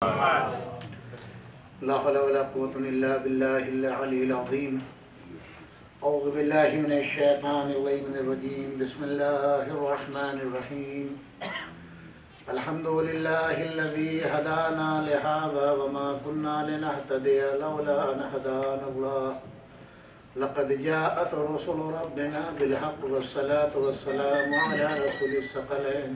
لا حول ولا قوة إلا بالله العلي العظيم. أعوذ بالله من الشيطان الرجيم. بسم الله الرحمن الرحيم. الحمد لله الذي هدانا لهذا وما كنا لنهتدي لولا أن هدانا الله. لقد جاءت رسل ربنا بالحق والصلاة والسلام على رسول الثقلين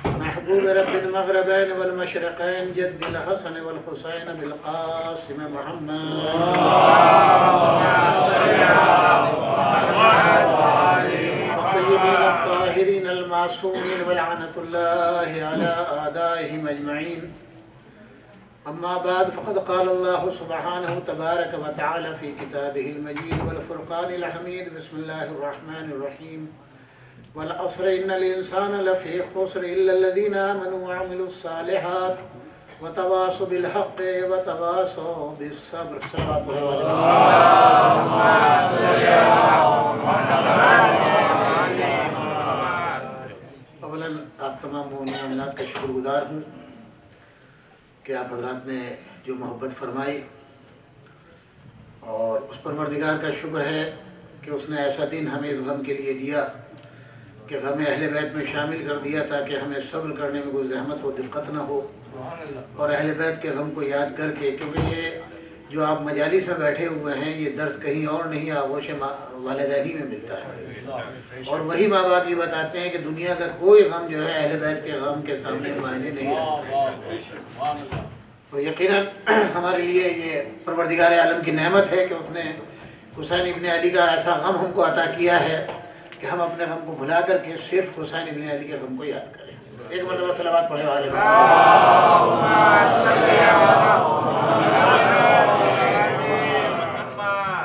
محبوب رب المغربين والمشرقين جد الحسن والحسين بالقاسم محمد الطيبين الطاهرين المعصومين ولعنة الله على أعدائهم أجمعين. أما بعد فقد قال الله سبحانه تبارك وتعالى في كتابه المجيد والفرقان الحميد. بسم الله الرحمن الرحيم. والعصر إن الإنسان لفي خسر إلا الذين آمنوا وعملوا الصالحات وتواصوا بالحق وتواصوا بالصبر. صدق الله. اولاً آپ تمام مومنین کا شکر گزار ہوں کہ آپ حضرات نے جو محبت فرمائی، اور اس پروردگار کا شکر ہے کہ اس نے ایسا دن ہمیں اس غم کے لیے دیا کہ غم اہل بیت میں شامل کر دیا تاکہ ہمیں صبر کرنے میں کوئی زحمت و دقت نہ ہو، اور اہل بیت کے غم کو یاد کر کے، کیونکہ یہ جو آپ مجالس میں بیٹھے ہوئے ہیں یہ درس کہیں اور نہیں آغوش والدینی میں ملتا ہے، اور وہی ماں باپ یہ بتاتے ہیں کہ دنیا کا کوئی غم جو ہے اہل بیت کے غم کے سامنے معنی نہیں رکھتا. تو یقیناً ہمارے لیے یہ پروردگار عالم کی نعمت ہے کہ اس نے حسین ابن علی کا ایسا غم ہم کو عطا کیا ہے کہ ہم اپنے غم کو بھلا کر کے صرف حسین ابن علی کے غم کو یاد کریں. ایک مرتبہ صلوات پڑھے والے.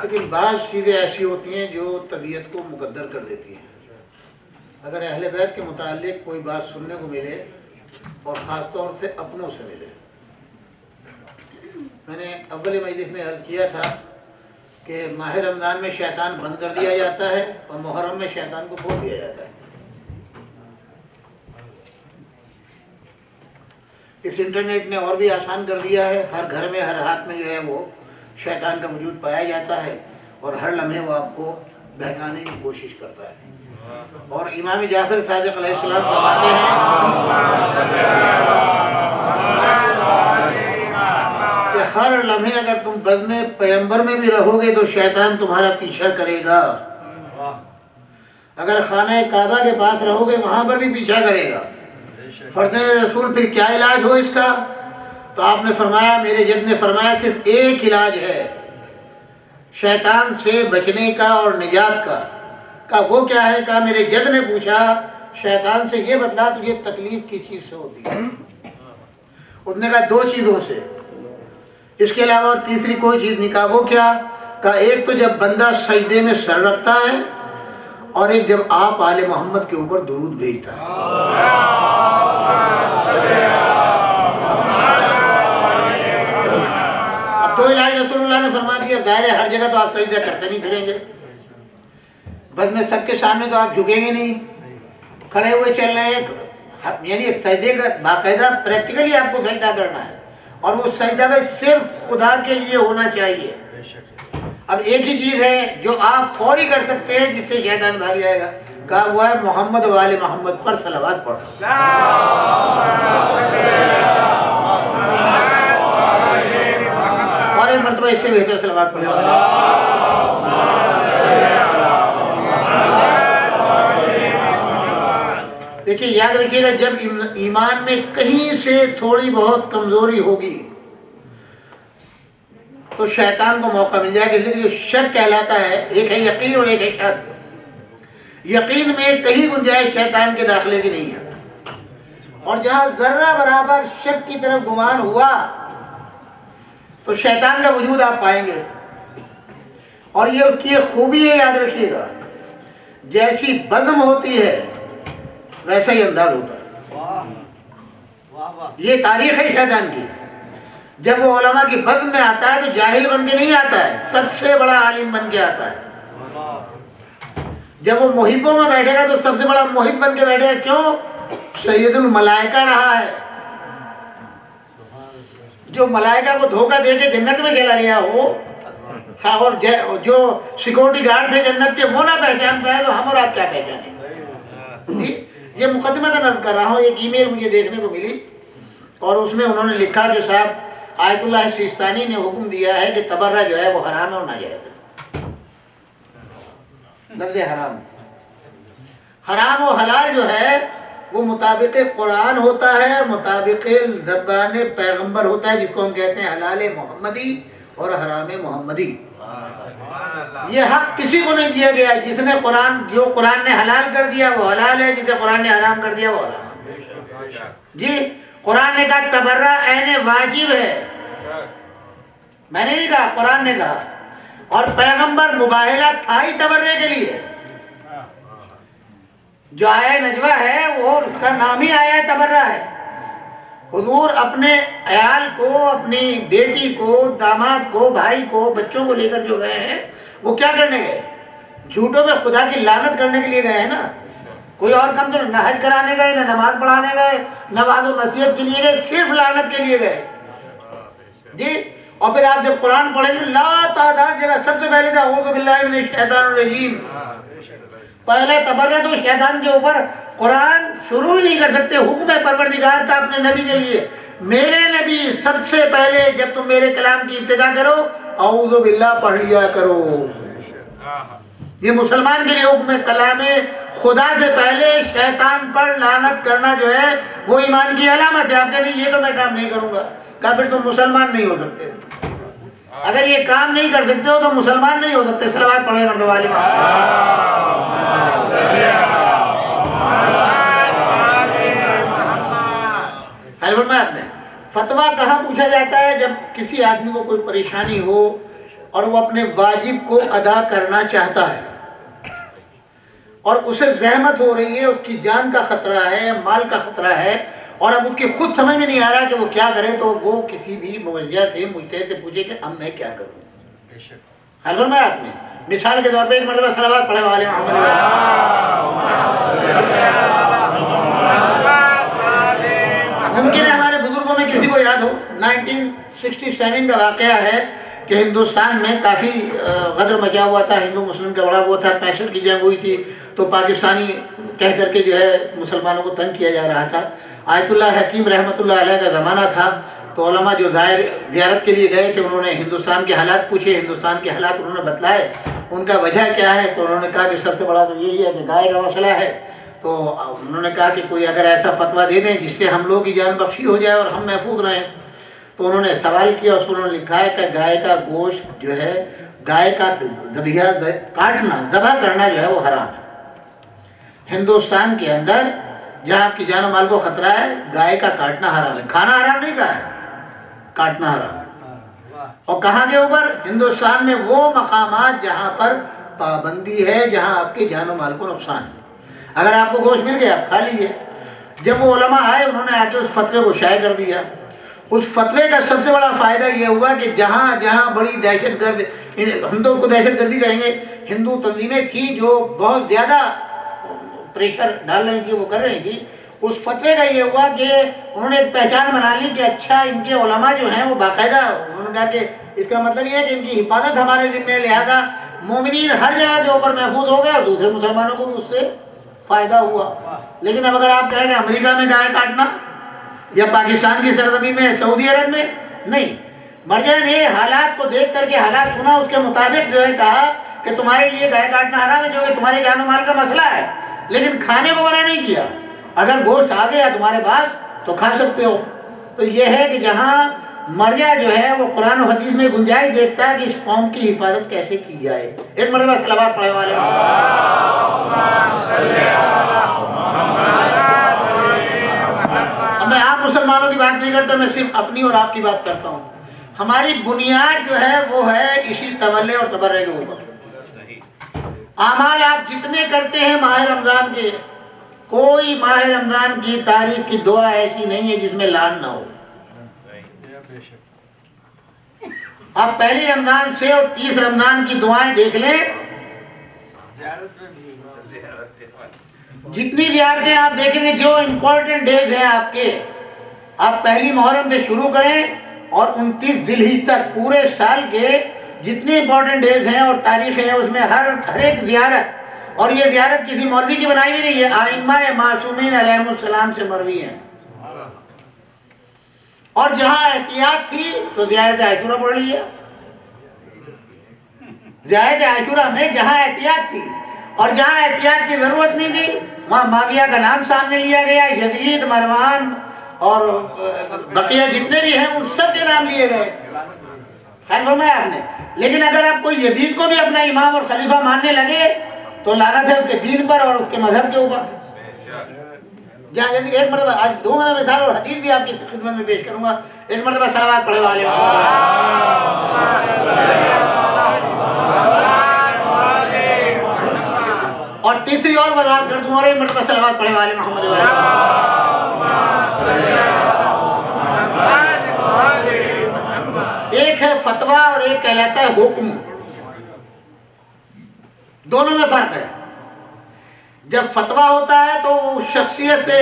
لیکن بعض چیزیں ایسی ہوتی ہیں جو طبیعت کو مقدر کر دیتی ہیں. اگر اہل بیت کے متعلق کوئی بات سننے کو ملے اور خاص طور سے اپنوں سے ملے. میں نے اول مجلس میں عرض کیا تھا کہ ماہ رمضان میں شیطان بند کر دیا جاتا ہے اور محرم میں شیطان کو کھول دیا جاتا ہے. اس انٹرنیٹ نے اور بھی آسان کر دیا ہے. ہر گھر میں ہر ہاتھ میں جو ہے وہ شیطان کا وجود پایا جاتا ہے اور ہر لمحے وہ آپ کو بہکانے کی کوشش کرتا ہے. اور امام جعفر صادق علیہ السلام فرماتے ہیں کہ ہر لمحے اگر تم بزم پیغمبر میں بھی رہو گے تو شیطان تمہارا پیچھا کرے گا. اگر خانہ کعبہ کے پاس رہو گے وہاں پر بھی پیچھا کرے گا. فرد رسول پھر کیا علاج ہو اس کا؟ تو آپ نے فرمایا، میرے جد نے فرمایا صرف ایک علاج ہے شیطان سے بچنے کا اور نجات کا. کہا وہ کیا ہے؟ کہا میرے جد نے پوچھا شیطان سے یہ بتلا تجھے تکلیف کی چیز سے ہوتی ہے. اس نے کہا دو چیزوں سے، اس کے علاوہ اور تیسری کوئی چیز نہیں. کہا وہ کیا؟ کہا ایک تو جب بندہ سجدے میں سر رکھتا ہے، اور ایک جب آپ آل محمد کے اوپر درود بھیجتا ہے. اب تو علاج رسول اللہ نے فرما دیا. ظاہر ہے ہر جگہ تو آپ سجدہ کرتے نہیں پھریں گے، بس میں سب کے سامنے تو آپ جھکیں گے نہیں، کھڑے ہوئے چل رہے ہیں. یعنی سجدے کا باقاعدہ پریکٹیکلی آپ کو سجدہ کرنا ہے، اور وہ سجدہ میں صرف خدا کے لیے ہونا چاہیے. اب ایک ہی چیز ہے جو آپ فوری کر سکتے ہیں جس سے شیطان بھاگ جائے گا. کہا ہوا ہے محمد و آل محمد پر صلوات پڑھو. اور ایک مرتبہ اس سے بہتر صلوات پڑھو. دیکھیے یاد رکھیے گا، جب ایمان میں کہیں سے تھوڑی بہت کمزوری ہوگی تو شیطان کو موقع مل جائے گا. اس لیے جو شک کہلاتا ہے، ایک ہے یقین اور ایک ہے شک. یقین میں کہیں گنجائش شیطان کے داخلے کی نہیں ہے، اور جہاں ذرہ برابر شک کی طرف گمان ہوا تو شیطان کا وجود آپ پائیں گے. اور یہ اس کی ایک خوبی ہے، یاد رکھیے گا، جیسی بزم ہوتی ہے ویسا ہی انداز ہوتا ہے. یہ تاریخ ہے شیطان کی. جب وہ علماء کی بزم میں آتا ہے تو جاہل بن کے نہیں آتا ہے، سب سے بڑا عالم بن کے آتا ہے. جب وہ محبوں میں بیٹھے گا تو سب سے بڑا محب بن کے بیٹھے گا. کیوں؟ سید الملائکہ رہا ہے. جو ملائکہ کو دھوکہ دے کے جنت میں چلا گیا ہو اور جو سیکورٹی گارڈ تھے جنت کے وہ نہ پہچان پائے تو ہم اور آپ کیا پہچانیں گے؟ یہ مقدمہ نقل کر رہا ہوں. ایک ای میل مجھے دیکھنے کو ملی اور اس میں انہوں نے لکھا کہ صاحب آیت اللہ سیستانی نے حکم دیا ہے کہ تبرہ جو ہے وہ حرام ہے اور ناجائز ہے. لفظ حرام حرام و حلال جو ہے وہ مطابق قرآن ہوتا ہے، مطابق زبان پیغمبر ہوتا ہے، جس کو ہم کہتے ہیں حلال محمدی اور حرام محمدی. یہ حق کسی کو نہیں دیا گیا. جس نے جو قرآن نے حلال کر دیا وہ حلال ہے، جسے قرآن نے حرام کر دیا وہ حرام ہے. جی قرآن نے کہا تبرہ عین واجب ہے، میں نے نہیں کہا، قرآن نے کہا. اور پیغمبر مباہلہ تھا ہی تبرے کے لیے. جو آیا نجوہ ہے وہ اس کا نام ہی آیا تبرہ ہے. حضور اپنے عیال کو، اپنی بیٹی کو، داماد کو، بھائی کو، بچوں کو لے کر جو گئے ہیں وہ کیا کرنے گئے؟ جھوٹوں میں خدا کی لعنت کرنے کے لیے گئے ہیں نا. کوئی اور کم تو نہ حج کرانے گئے، نہ نماز پڑھانے گئے، نہ وعظ و نصیحت کے لیے گئے، صرف لعنت کے لیے گئے. جی اور پھر آپ جب قرآن پڑھیں گے لا تعداد جگہ سب سے پہلے تھا اعوذ باللہ من الشیطان الرجیم. پہلے تبرہ تو شیطان کے اوپر قرآن شروع ہی نہیں کر سکتے. حکم ہے پروردگار کا اپنے نبی کے لیے، میرے نبی سب سے پہلے جب تم میرے کلام کی ابتدا کرو اعوذ باللہ پڑھ لیا کرو. یہ مسلمان کے لیے حکم ہے. کلام خدا سے پہلے شیطان پر لعنت کرنا جو ہے وہ ایمان کی علامت ہے. آپ کہتے ہیں یہ تو میں کام نہیں کروں گا، کہا پھر تم مسلمان نہیں ہو سکتے. اگر یہ کام نہیں کر سکتے ہو تو مسلمان نہیں ہو سکتے. صلوات پڑھیں مرنے والے. آپ نے فتویٰ کہاں پوچھا جاتا ہے؟ جب کسی آدمی کو کوئی پریشانی ہو اور وہ اپنے واجب کو ادا کرنا چاہتا ہے اور اسے زحمت ہو رہی ہے، اس کی جان کا خطرہ ہے، مال کا خطرہ ہے، اور اب اس کی خود سمجھ میں نہیں آ رہا کہ وہ کیا کرے، تو وہ کسی بھی موجہ سے، مجتہد سے پوچھے کہ اب میں کیا کروں. خیال فرمایا آپ نے. مثال کے طور پہ ایک مرتبہ صلوات پڑھے والے محمد. ممکن ہے ہمارے بزرگوں میں کسی کو یاد ہو 1967 کا واقعہ ہے کہ ہندوستان میں کافی غدر مچا ہوا تھا. ہندو مسلم کا بڑا وہ تھا. 65 کی جنگ ہوئی تھی تو پاکستانی کہہ کر کے جو ہے مسلمانوں کو تنگ کیا جا رہا تھا. آیت اللہ حکیم رحمۃ اللہ علیہ کا زمانہ تھا. تو علماء جو زیارت کے لیے گئے کہ انہوں نے ہندوستان کے حالات پوچھے، ہندوستان کے حالات انہوں نے بتلائے، ان کا وجہ کیا ہے. تو انہوں نے کہا کہ سب سے بڑا تو یہی ہے کہ گائے کا مسئلہ ہے. تو انہوں نے کہا کہ کوئی اگر ایسا فتویٰ دے دیں جس سے ہم لوگوں کی جان بخشی ہو جائے اور ہم محفوظ رہیں. تو انہوں نے سوال کیا، اس انہوں نے لکھا ہے کہ گائے کا گوشت جو ہے، گائے کا ذبیحہ کاٹنا، ذبح کرنا جو ہے وہ حرام ہے. ہندوستان کے اندر جہاں آپ کی جان و مال کو خطرہ ہے گائے کا کاٹنا حرام ہے. کھانا حرام نہیں کہا ہے، کاٹنا حرام ہے. اور کہاں کے اوپر؟ ہندوستان میں وہ مقامات جہاں پر پابندی ہے، جہاں آپ کے جان و مال کو نقصان ہے. اگر آپ کو گوشت مل گیا آپ کھا لیجئے. جب وہ علماء آئے انہوں نے آ کے اس فتوے کو شائع کر دیا. اس فتوے کا سب سے بڑا فائدہ یہ ہوا کہ جہاں جہاں بڑی دہشت گرد، ہم تو اس کو دہشت گردی کہیں گے، ہندو تنظیمیں تھیں جو بہت زیادہ پریشر ڈال رہی تھی، وہ کر رہی تھی، اس فتوے کا یہ ہوا کہ انہوں نے ایک پہچان بنا لی کہ اچھا ان کے علماء جو ہیں وہ باقاعدہ، انہوں نے کہا کہ اس کا مطلب یہ ہے کہ ان کی حفاظت ہمارے ذمہ ہے، لہذا مومنین ہر جگہ کے اوپر محفوظ ہو گئے اور دوسرے مسلمانوں کو بھی اس سے فائدہ ہوا. لیکن اب اگر آپ کہیں کہ امریکہ میں گائے کاٹنا یا پاکستان کی سرزمین میں، سعودی عرب میں، نہیں. مرجع نے حالات کو دیکھ کر کے حالات سنا، اس کے مطابق جو ہے کہا کہ تمہارے لیے گائے کاٹنا حرام ہے جو کہ تمہارے جان و مال کا مسئلہ ہے، لیکن کھانے کو منع نہیں کیا. اگر گوشت آ گیا تمہارے پاس تو کھا سکتے ہو. تو یہ ہے کہ جہاں مرجع جو ہے وہ قرآن و حدیث میں گنجائش دیکھتا ہے کہ اس قوم کی حفاظت کیسے کی جائے. ایک مرتبہ صلوات پڑھے والے. اب میں عام مسلمانوں کی بات نہیں کرتا، میں صرف اپنی اور آپ کی بات کرتا ہوں. ہماری بنیاد جو ہے وہ ہے اسی تولے اور تبرے کے اوپر. اعمال آپ جتنے کرتے ہیں ماہ رمضان کے، کوئی ماہ رمضان کی تاریخ کی دعا ایسی نہیں ہے جس میں لعن نہ ہو. آپ پہلی رمضان سے اور 30 رمضان کی دعائیں دیکھ لیں، جتنی زیارتیں آپ دیکھیں گے جو امپورٹنٹ ڈیز ہیں آپ کے، آپ پہلی محرم سے شروع کریں اور 29 ذی الحجہ تک پورے سال کے جتنے امپورٹنٹ ڈیز ہیں اور تاریخیں ہیں اس میں ہر ایک زیارت، اور یہ زیارت کسی مولوی کی بنائی بھی نہیں ہے، ائمہ معصومین علیہم السلام سے مروی ہے۔ اور جہاں احتیاط تھی تو زیارت عاشورہ پڑھ لیا، زیارت عاشورہ میں جہاں احتیاط تھی، اور جہاں احتیاط کی ضرورت نہیں تھی وہاں معاویہ کا نام سامنے لیا گیا، یزید، مروان اور بقیہ جتنے بھی ہیں ان سب کے نام لیے گئے، خیر فرمایا آپ نے۔ لیکن اگر آپ کوئی یزید کو بھی اپنا امام اور خلیفہ ماننے لگے تو لعنت ہے اس کے دین پر اور اس کے مذہب کے اوپر۔ جہاں ایک مرتبہ آج 2 مثال اور حدیث بھی آپ کی خدمت میں پیش کروں گا، ایک مرتبہ صلوات پڑھے والے اور تیسری اور وضاحت کر دوں، اور ایک مرتبہ صلوات پڑھے والے محمد ایک ہے فتویٰ اور ایک کہلاتا ہے حکم، دونوں میں فرق ہے۔ جب فتویٰ ہوتا ہے تو وہ شخصیت سے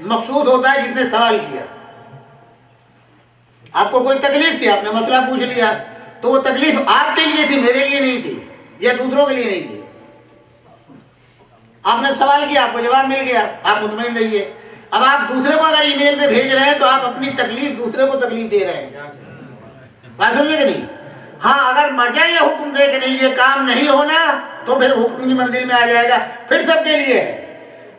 مخصوص ہوتا ہے جس نے سوال کیا، آپ کو کوئی تکلیف تھی، آپ نے مسئلہ پوچھ لیا تو وہ تکلیف آپ کے لیے تھی، میرے لیے نہیں تھی یا دوسروں کے لیے نہیں تھی۔ آپ نے سوال کیا، آپ کو جواب مل گیا، آپ مطمئن رہیے۔ اب آپ دوسرے کو اگر ای میل پہ بھیج رہے ہیں تو آپ اپنی تکلیف دوسرے کو تکلیف دے رہے ہیں، بات سمجھے کہ نہیں؟ ہاں اگر مرجع یہ حکم دے کہ نہیں یہ کام نہیں ہونا تو پھر حکم کی منزل میں آ جائے گا، پھر سب کے لیے ہے۔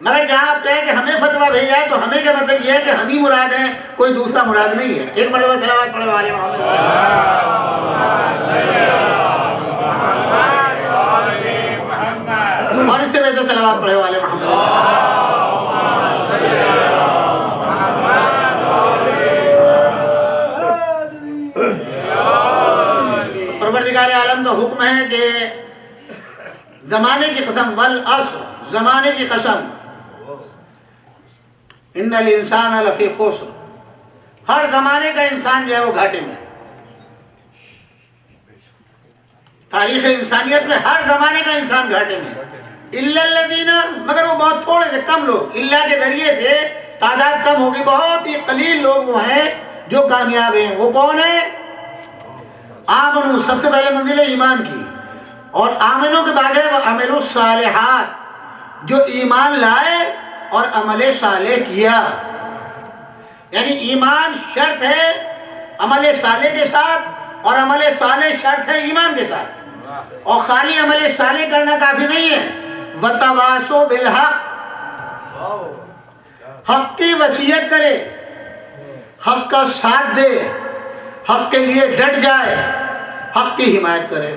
مگر جہاں آپ کہیں کہ ہمیں فتویٰ بھیجا ہے تو ہمیں کیا مطلب یہ ہے کہ ہم ہی مراد ہیں، کوئی دوسرا مراد نہیں ہے۔ ایک مرتبہ صلوات پڑھے والے محمد اور اس سے بہتر صلوات پڑھے والے محمد۔ پروردگار عالم کا حکم ہے کہ زمانے کی قسم، والعصر، زمانے کی قسم، ان الانسان لفی خسر، ہر زمانے کا انسان جو ہے وہ گھاٹے میں ہے۔ تاریخ انسانیت میں ہر زمانے کا انسان گھاٹے میں ہے، الا الذین، مگر وہ بہت تھوڑے سے کم لوگ، اللہ کے ذریعے سے تعداد کم ہوگی، بہت ہی قلیل لوگ وہ ہیں جو کامیاب ہیں۔ وہ کون ہیں؟ آمنو، سب سے پہلے منزل ہے ایمان کی، اور آمنوں کے بعد ہے وہ عملوا الصالحات، جو ایمان لائے اور عمل صالح کیا، یعنی ایمان شرط ہے عمل صالح کے ساتھ اور عمل صالح شرط ہے ایمان کے ساتھ، اور خالی عمل صالح کرنا کافی نہیں ہے۔ وتواصوا بالحق، حق کی وصیت کرے، حق کا ساتھ دے، حق کے لیے ڈٹ جائے، حق کی حمایت کرے،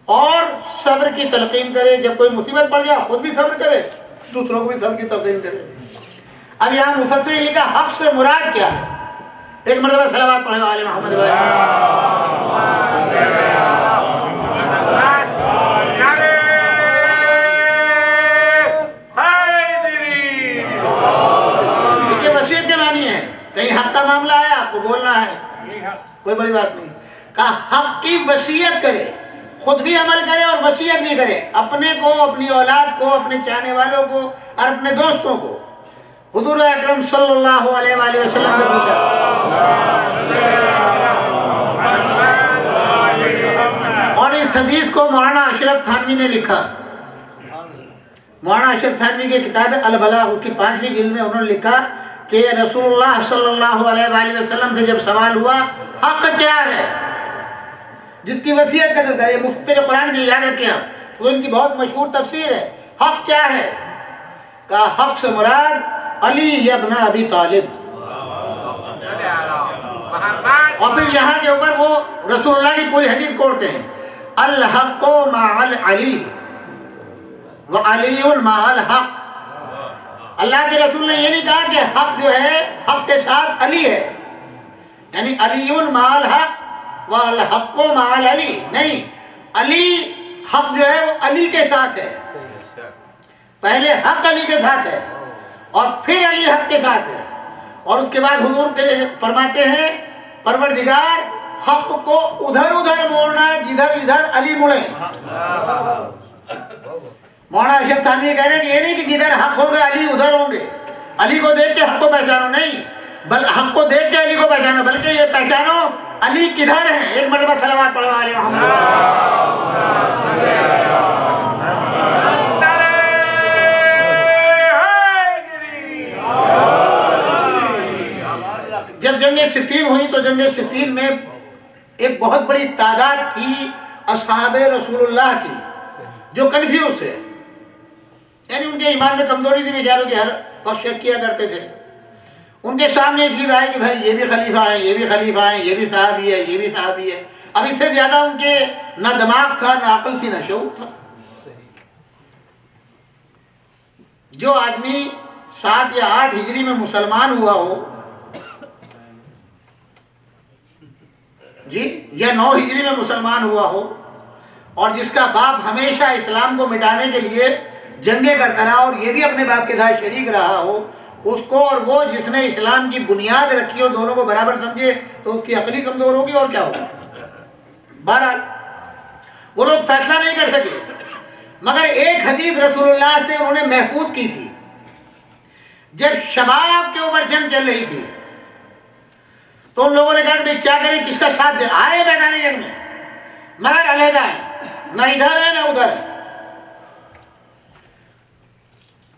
اور صبر کی تلقین کرے۔ جب کوئی مصیبت پڑ جائے خود بھی صبر کرے، دوسروں کو بھی صبر کی تلقین کرے۔ اب یہاں مفسر نے لکھا حق سے مراد کیا ہے؟ ایک مرتبہ صلوات پڑھے والے محمد دیکھیے وصیت کے معنی ہے، کہیں حق کا معاملہ آیا آپ کو بولنا ہے، کوئی بڑی بات نہیں، کہا حق کی وصیت کرے، خود بھی عمل کرے اور وصیت بھی کرے، اپنے کو، اپنی اولاد کو، اپنے چاہنے والوں کو اور اپنے دوستوں کو۔ حضور اکرم صلی اللہ علیہ وآلہ وسلم نے پوچھا، اور اس حدیث کو مولانا اشرف تھانوی نے لکھا، مولانا اشرف تھانوی کی کتاب البلاغ اس کی 5ویں جلد میں انہوں نے لکھا کہ رسول اللہ صلی اللہ علیہ وآلہ وسلم سے جب سوال ہوا حق کیا ہے، جس کی وصیت کا ذکر ہے، مفسر قرآن کی یاد رکھیں آپ، تو ان کی بہت مشہور تفسیر ہے، حق کیا ہے؟ کہا حق سے مراد علی ابن ابی طالب، اور پھر یہاں کے اوپر وہ رسول اللہ کی پوری حدیث کوڑتے ہیں، الحق مع علی وعلی مع الحق۔ اللہ کے رسول نے یہ نہیں کہا کہ حق جو ہے حق کے ساتھ علی ہے، یعنی علی مع الحق والحق مع علی، نہیں، علی حق جو ہے وہ علی کے ساتھ ہے، پہلے حق علی کے ساتھ ہے اور پھر علی حق کے ساتھ ہے، اور اس کے بعد حضور کے فرماتے ہیں پروردگار حق کو ادھر ادھر موڑنا ہے جدھر ادھر علی مڑے۔ مولانا اشرف تھانوی کہہ رہے ہیں کہ یہ نہیں کہ جدھر حق ہوگا علی ادھر ہوں گے، علی کو دیکھ کے حق کو پہچانو، نہیں، بل حق کو دیکھ کے علی کو پہچانو، بلکہ یہ پہچانو علی کدھر ہے. ایک مرتبہ صلوات پڑھو علی محمد. جب جنگ صفین ہوئی تو جنگ صفین میں ایک بہت بڑی تعداد تھی اصحاب رسول اللہ کی جو کنفیوز تھے، یعنی ان کے ایمان میں کمزوری تھی، بیچاروں کی ہر وقت شک کیا کرتے تھے. ان کے سامنے ایک چیز آئی کہ بھائی یہ بھی خلیفہ ہیں، یہ بھی خلیفہ ہیں، یہ بھی صحابی ہے، یہ بھی صحابی ہے. اب اس سے زیادہ ان کے نہ دماغ تھا، نہ عقل تھی، نہ شعور تھا. جو آدمی 7 یا 8 ہجری میں مسلمان ہوا ہو جی، یا 9 ہجری میں مسلمان ہوا ہو، اور جس کا باپ ہمیشہ اسلام کو مٹانے کے لیے جنگیں کرتا رہا اور یہ بھی اپنے باپ کے ساتھ شریک رہا ہو، اس کو اور وہ جس نے اسلام کی بنیاد رکھی ہو دونوں کو برابر سمجھے تو اس کی عقلی کمزور ہوگی اور کیا ہوگا. بہرحال وہ لوگ فیصلہ نہیں کر سکے، مگر ایک حدیث رسول اللہ سے انہوں نے محفوظ کی تھی. جب شباب کے اوپر جنگ چل رہی تھی تو ان لوگوں نے کہا کہ بھئی کیا کریں، کس کا ساتھ دیں. آئے میدان جنگ میں مگر علیحدہ ہیں، نہ ادھر ہے نہ ادھر ہے،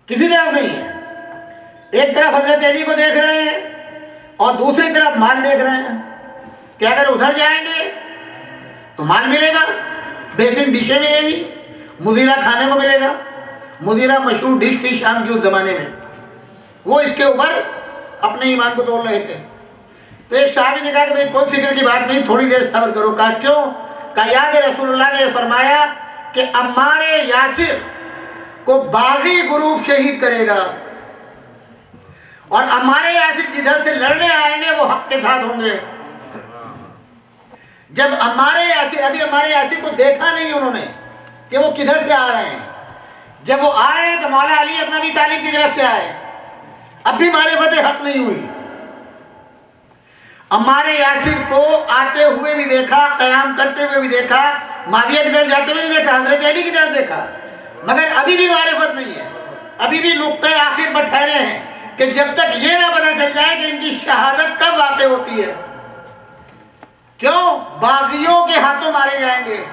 کسی طرف نہیں ہے. ایک طرف حضرت علی کو دیکھ رہے ہیں اور دوسری طرف مال دیکھ رہے ہیں کہ اگر ادھر جائیں گے تو مال ملے گا، بہترین ڈشیں ملے گی، مزیرہ کھانے کو ملے گا. مزیرہ مشہور ڈش تھی شام کی اس زمانے میں. وہ اس کے اوپر اپنے ایمان کو توڑ رہے تھے. تو ایک صحابی نے کہا کہ بھئی کوئی فکر کی بات نہیں، تھوڑی دیر صبر کرو. کہا کیوں؟ کہا یاد ہے رسول اللہ نے فرمایا کہ عمار یاسر کو باغی گروپ شہید کرے گا، اور عمار یاسر جدھر سے لڑنے آئیں گے وہ حق کے ساتھ ہوں گے. جب عمار یاسر، ابھی عمار یاسر کو دیکھا نہیں انہوں نے کہ وہ کدھر سے آ رہے ہیں. جب وہ آئے تو مولا علی ابن ابی طالب کی طرف سے آئے، اب بھی معرفت حق نہیں ہوئی. عمار یاسر کو آتے ہوئے بھی دیکھا، قیام کرتے ہوئے بھی دیکھا، معاویہ کی طرف جاتے ہوئے بھی دیکھا، حضرت علی کی طرف دیکھا، مگر ابھی بھی معرفت نہیں ہے. ابھی بھی نقطۂ آخر پر ٹھہرے ہیں کہ جب تک یہ نہ پتہ چل جائے کہ ان کی شہادت کب واقع ہوتی ہے. کیوں؟ باغیوں کے ہاتھوں مارے جائیں گے.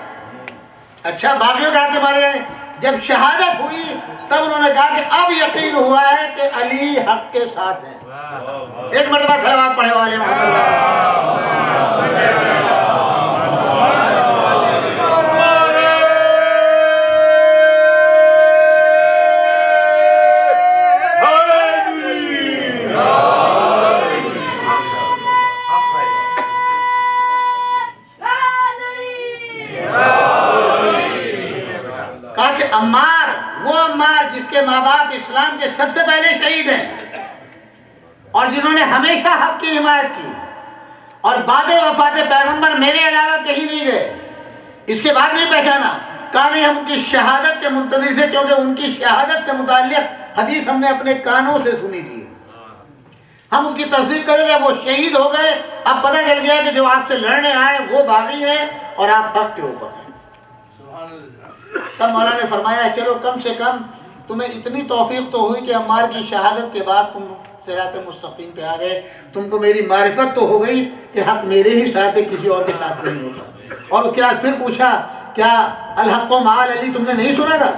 اچھا، باغیوں کے ہاتھوں مارے جائیں گے. جب شہادت ہوئی تب انہوں نے کہا کہ اب یقین ہوا ہے کہ علی حق کے ساتھ ہے. ایک مرتبہ صلوات پڑھے والے کہا کہ عمار، وہ عمار جس کے ماں باپ اسلام کے سب سے پہلے شہید ہیں اور جنہوں نے ہمیشہ حق کی حمایت کی، اور بعد وفات پیغمبر میرے علاوہ کہیں نہیں گئے، اس کے بعد نہیں پہچانا. کہا نہیں، ہم ان کی شہادت کے منتظر تھے، کیونکہ ان کی شہادت سے متعلق حدیث ہم نے اپنے کانوں سے سنی تھی. ہم اس کی تصدیق کریں گے. وہ شہید ہو گئے، اب پتہ چل گیا کہ جو آپ سے لڑنے آئے وہ باغی ہیں اور آپ حق کے اوپر ہیں. تب مولا نے فرمایا چلو کم سے کم تمہیں اتنی توفیق تو ہوئی کہ عمار کی شہادت کے بعد تم صراط مستقیم پہ آ گئے. تم کو میری معرفت تو ہو گئی کہ حق میرے ہی ساتھ ہے، کسی اور کے ساتھ نہیں ہوتا. اور اس کے بعد پھر پوچھا کیا الحق مع علی تم نے نہیں سنا تھا؟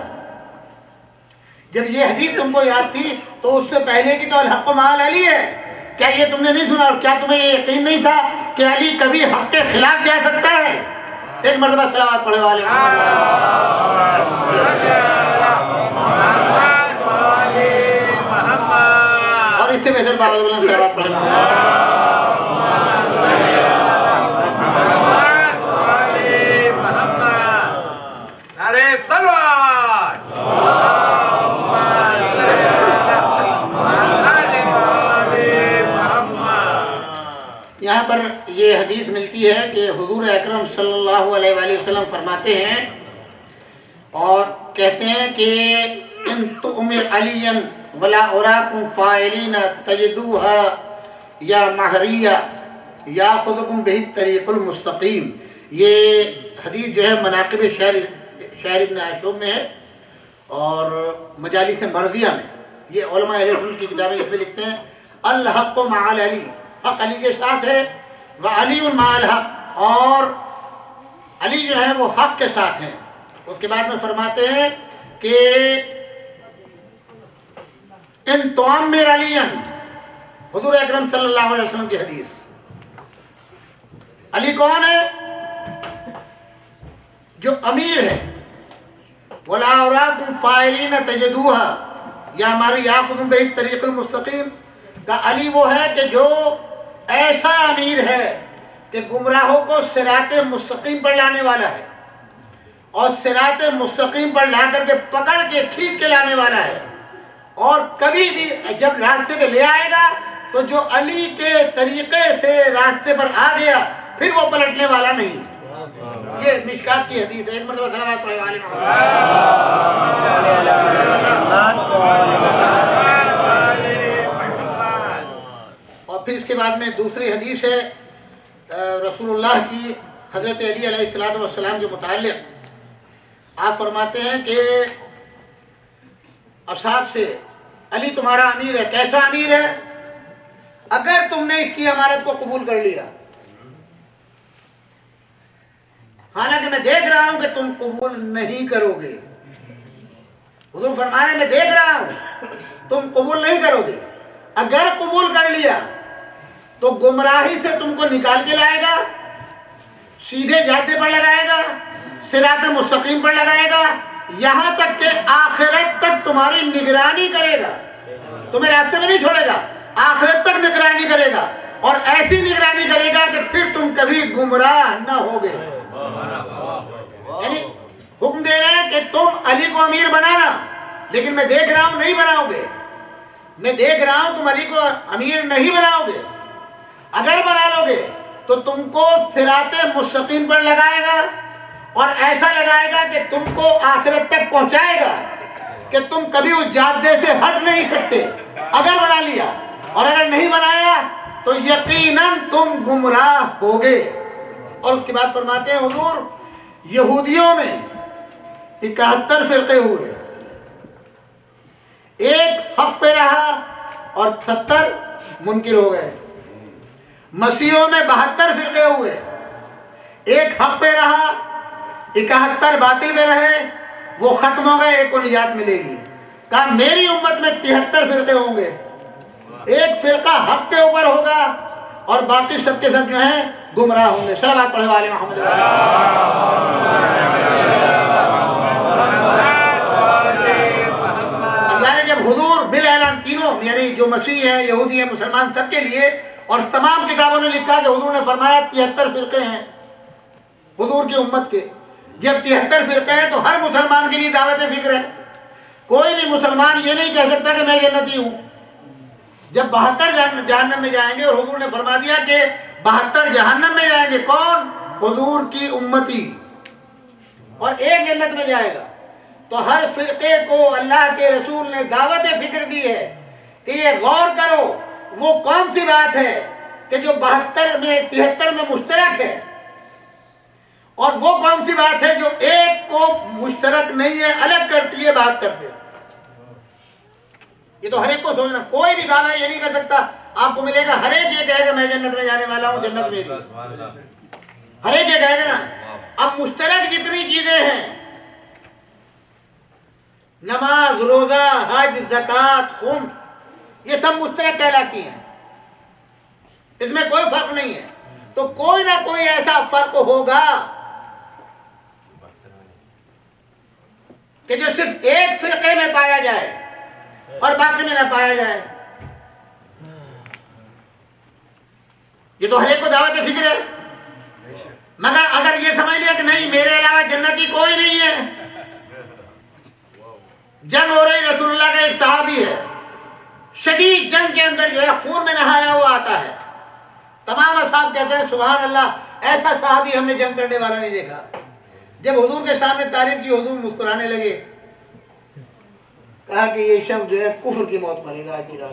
جب یہ حدیث تم کو یاد تھی تو اس سے پہلے کی تو الحق مع علی ہے. کیا یہ تم نے نہیں سنا؟ اور کیا تمہیں یہ یقین نہیں تھا کہ علی کبھی حق کے خلاف جا سکتا ہے؟ ایک مرتبہ صلوات پڑھے والے اور اس سے بہتر باغ بلند صلوات پڑھے یہاں پر یہ حدیث ملتی ہے کہ حضور اکرم صلی اللہ علیہ وآلہ وسلم فرماتے ہیں اور کہتے ہیں کہ ان تؤمر علی ولا اراکم فاعلین تجدوها یا مہریہ یاخذکم بہ الطریق المستقیم. یہ حدیث جو ہے مناقب شعر ابن عاشور میں ہے اور مجالس مرضیہ میں. یہ علماء اہل سنت کی کتابیں اس میں لکھتے ہیں الحق مع علی، حق علی کے ساتھ ہے، وعلی مع الحق، اور علی جو ہے وہ حق کے ساتھ ہیں۔ اس کے بعد میں فرماتے ہیں کہ ان تعمر علی، حضور اکرم صلی اللہ علیہ وسلم کی حدیث۔ علی کون ہے؟ جو امیر ہے۔ وَلَا أَرَاكُمْ فَاعِلِينَ تَجِدُوهَا یا ہماری یاخذ بِالطریق المستقیم، کہ علی وہ ہے کہ جو ایسا امیر ہے کہ گمراہوں کو صراط مستقیم پر لانے والا ہے، اور صراط مستقیم پر لا کر کے پکڑ کے کھینچ کے لانے والا ہے، اور کبھی بھی جب راستے پہ لے آئے گا تو جو علی کے طریقے سے راستے پر آ گیا پھر وہ پلٹنے والا نہیں۔ یہ مشکات کی حدیث ہے۔ ایک مرتبہ صلوات پڑھیں علی محمد۔ اور پھر اس کے بعد میں دوسری حدیث ہے رسول اللہ کی حضرت علی علیہ السلام کے متعلق۔ آپ فرماتے ہیں کہ اصحاب سے، علی تمہارا امیر ہے، کیسا امیر ہے؟ اگر تم نے اس کی امارت کو قبول کر لیا، حالانکہ میں دیکھ رہا ہوں کہ تم قبول نہیں کرو گے، حضور فرما رہے ہیں میں دیکھ رہا ہوں تم قبول نہیں کرو گے، اگر قبول کر لیا تو گمراہی سے تم کو نکال کے لائے گا، سیدھے جاتے پر لگائے گا، صراط مستقیم پر لگائے گا، یہاں تک کہ آخرت تک تمہاری نگرانی کرے گا، تمہیں راستے میں نہیں چھوڑے گا، آخرت تک نگرانی کرے گا، اور ایسی نگرانی کرے گا کہ پھر تم کبھی گمراہ نہ ہوگے۔ یعنی حکم دے رہے ہیں کہ تم علی کو امیر بنانا، لیکن میں دیکھ رہا ہوں نہیں بناؤ گے، میں دیکھ رہا ہوں تم علی کو امیر نہیں بناؤ گے، اگر بنا لو گے تو تم کو صراط مستقیم پر لگائے گا، اور ایسا لگائے گا کہ تم کو آخرت تک پہنچائے گا کہ تم کبھی اس جادے سے ہٹ نہیں سکتے، اگر بنا لیا، اور اگر نہیں بنایا تو یقیناً تم گمراہ ہوگے۔ اور اس کے بعد فرماتے ہیں حضور یہودیوں میں 71 فرقے ہوئے، ایک حق پہ رہا اور 70 منکر ہو گئے، مسیحوں میں 72 فرقے ہوئے، ایک حق پہ رہا 71 باطل میں رہے، وہ ختم ہو گئے، ایک کو نجات ملے گی۔ کہا میری امت میں 73 فرقے ہوں گے، ایک فرقہ حق کے اوپر ہوگا اور باقی سب کے سب جو ہیں گمراہ ہوں گے۔ صلوات پڑھیں علی محمد۔ یعنی جب حضور بالاعلان تینوں، یعنی جو مسیح ہیں، یہودی ہیں، مسلمان، سب کے لیے، اور تمام کتابوں نے لکھا کہ حضور نے فرمایا 73 فرقے ہیں حضور کی امت کے، جب 73 فرقے ہیں تو ہر مسلمان کے لیے دعوت فکر ہے۔ کوئی بھی مسلمان یہ نہیں کہہ سکتا کہ میں جنتی ہوں۔ جب 72 جہنم میں جائیں گے، اور حضور نے فرما دیا کہ 72 جہنم میں جائیں گے، کون؟ حضور کی امتی، اور ایک جنت میں جائے گا، تو ہر فرقے کو اللہ کے رسول نے دعوت فکر دی ہے کہ یہ غور کرو وہ کون سی بات ہے کہ جو 72 میں 73 میں مشترک ہے، اور وہ کون سی بات ہے جو ایک کو مشترک نہیں ہے، الگ کرتی ہے بات کرتے۔ یہ تو ہر ایک کو سوچنا، کوئی بھی دعویٰ یہ نہیں کر سکتا آپ کو ملے گا، ہر ایک یہ کہے گا میں جنت میں جانے والا ہوں، جنت میری، ہر ایک یہ کہے گا نا۔ اب مشترک جتنی چیزیں ہیں، نماز، روزہ، حج، زکوٰۃ، خمس، یہ سب مشترک کہلاتی ہیں، اس میں کوئی فرق نہیں ہے، تو کوئی نہ کوئی ایسا فرق ہوگا کہ جو صرف ایک فرقے میں پایا جائے اور باقی میں نہ پایا جائے۔ یہ تو ہر ایک کو دعوت فکر ہے، مگر اگر یہ سمجھ لیا کہ نہیں میرے علاوہ جنتی کوئی نہیں ہے، جنگ ہو رہی، رسول اللہ کا ایک صحابی ہے، شدید جنگ کے اندر جو ہے خون میں نہایا ہوا آتا ہے، تمام اصحاب کہتے ہیں سبحان اللہ، ایسا صحابی ہم نے جنگ کرنے والا نہیں دیکھا۔ جب حضور کے سامنے تعریف کی، حضور مسکرانے لگے، کہا کہ یہ شخص جو ہے کفر کی موت مرے گا آج کی رات۔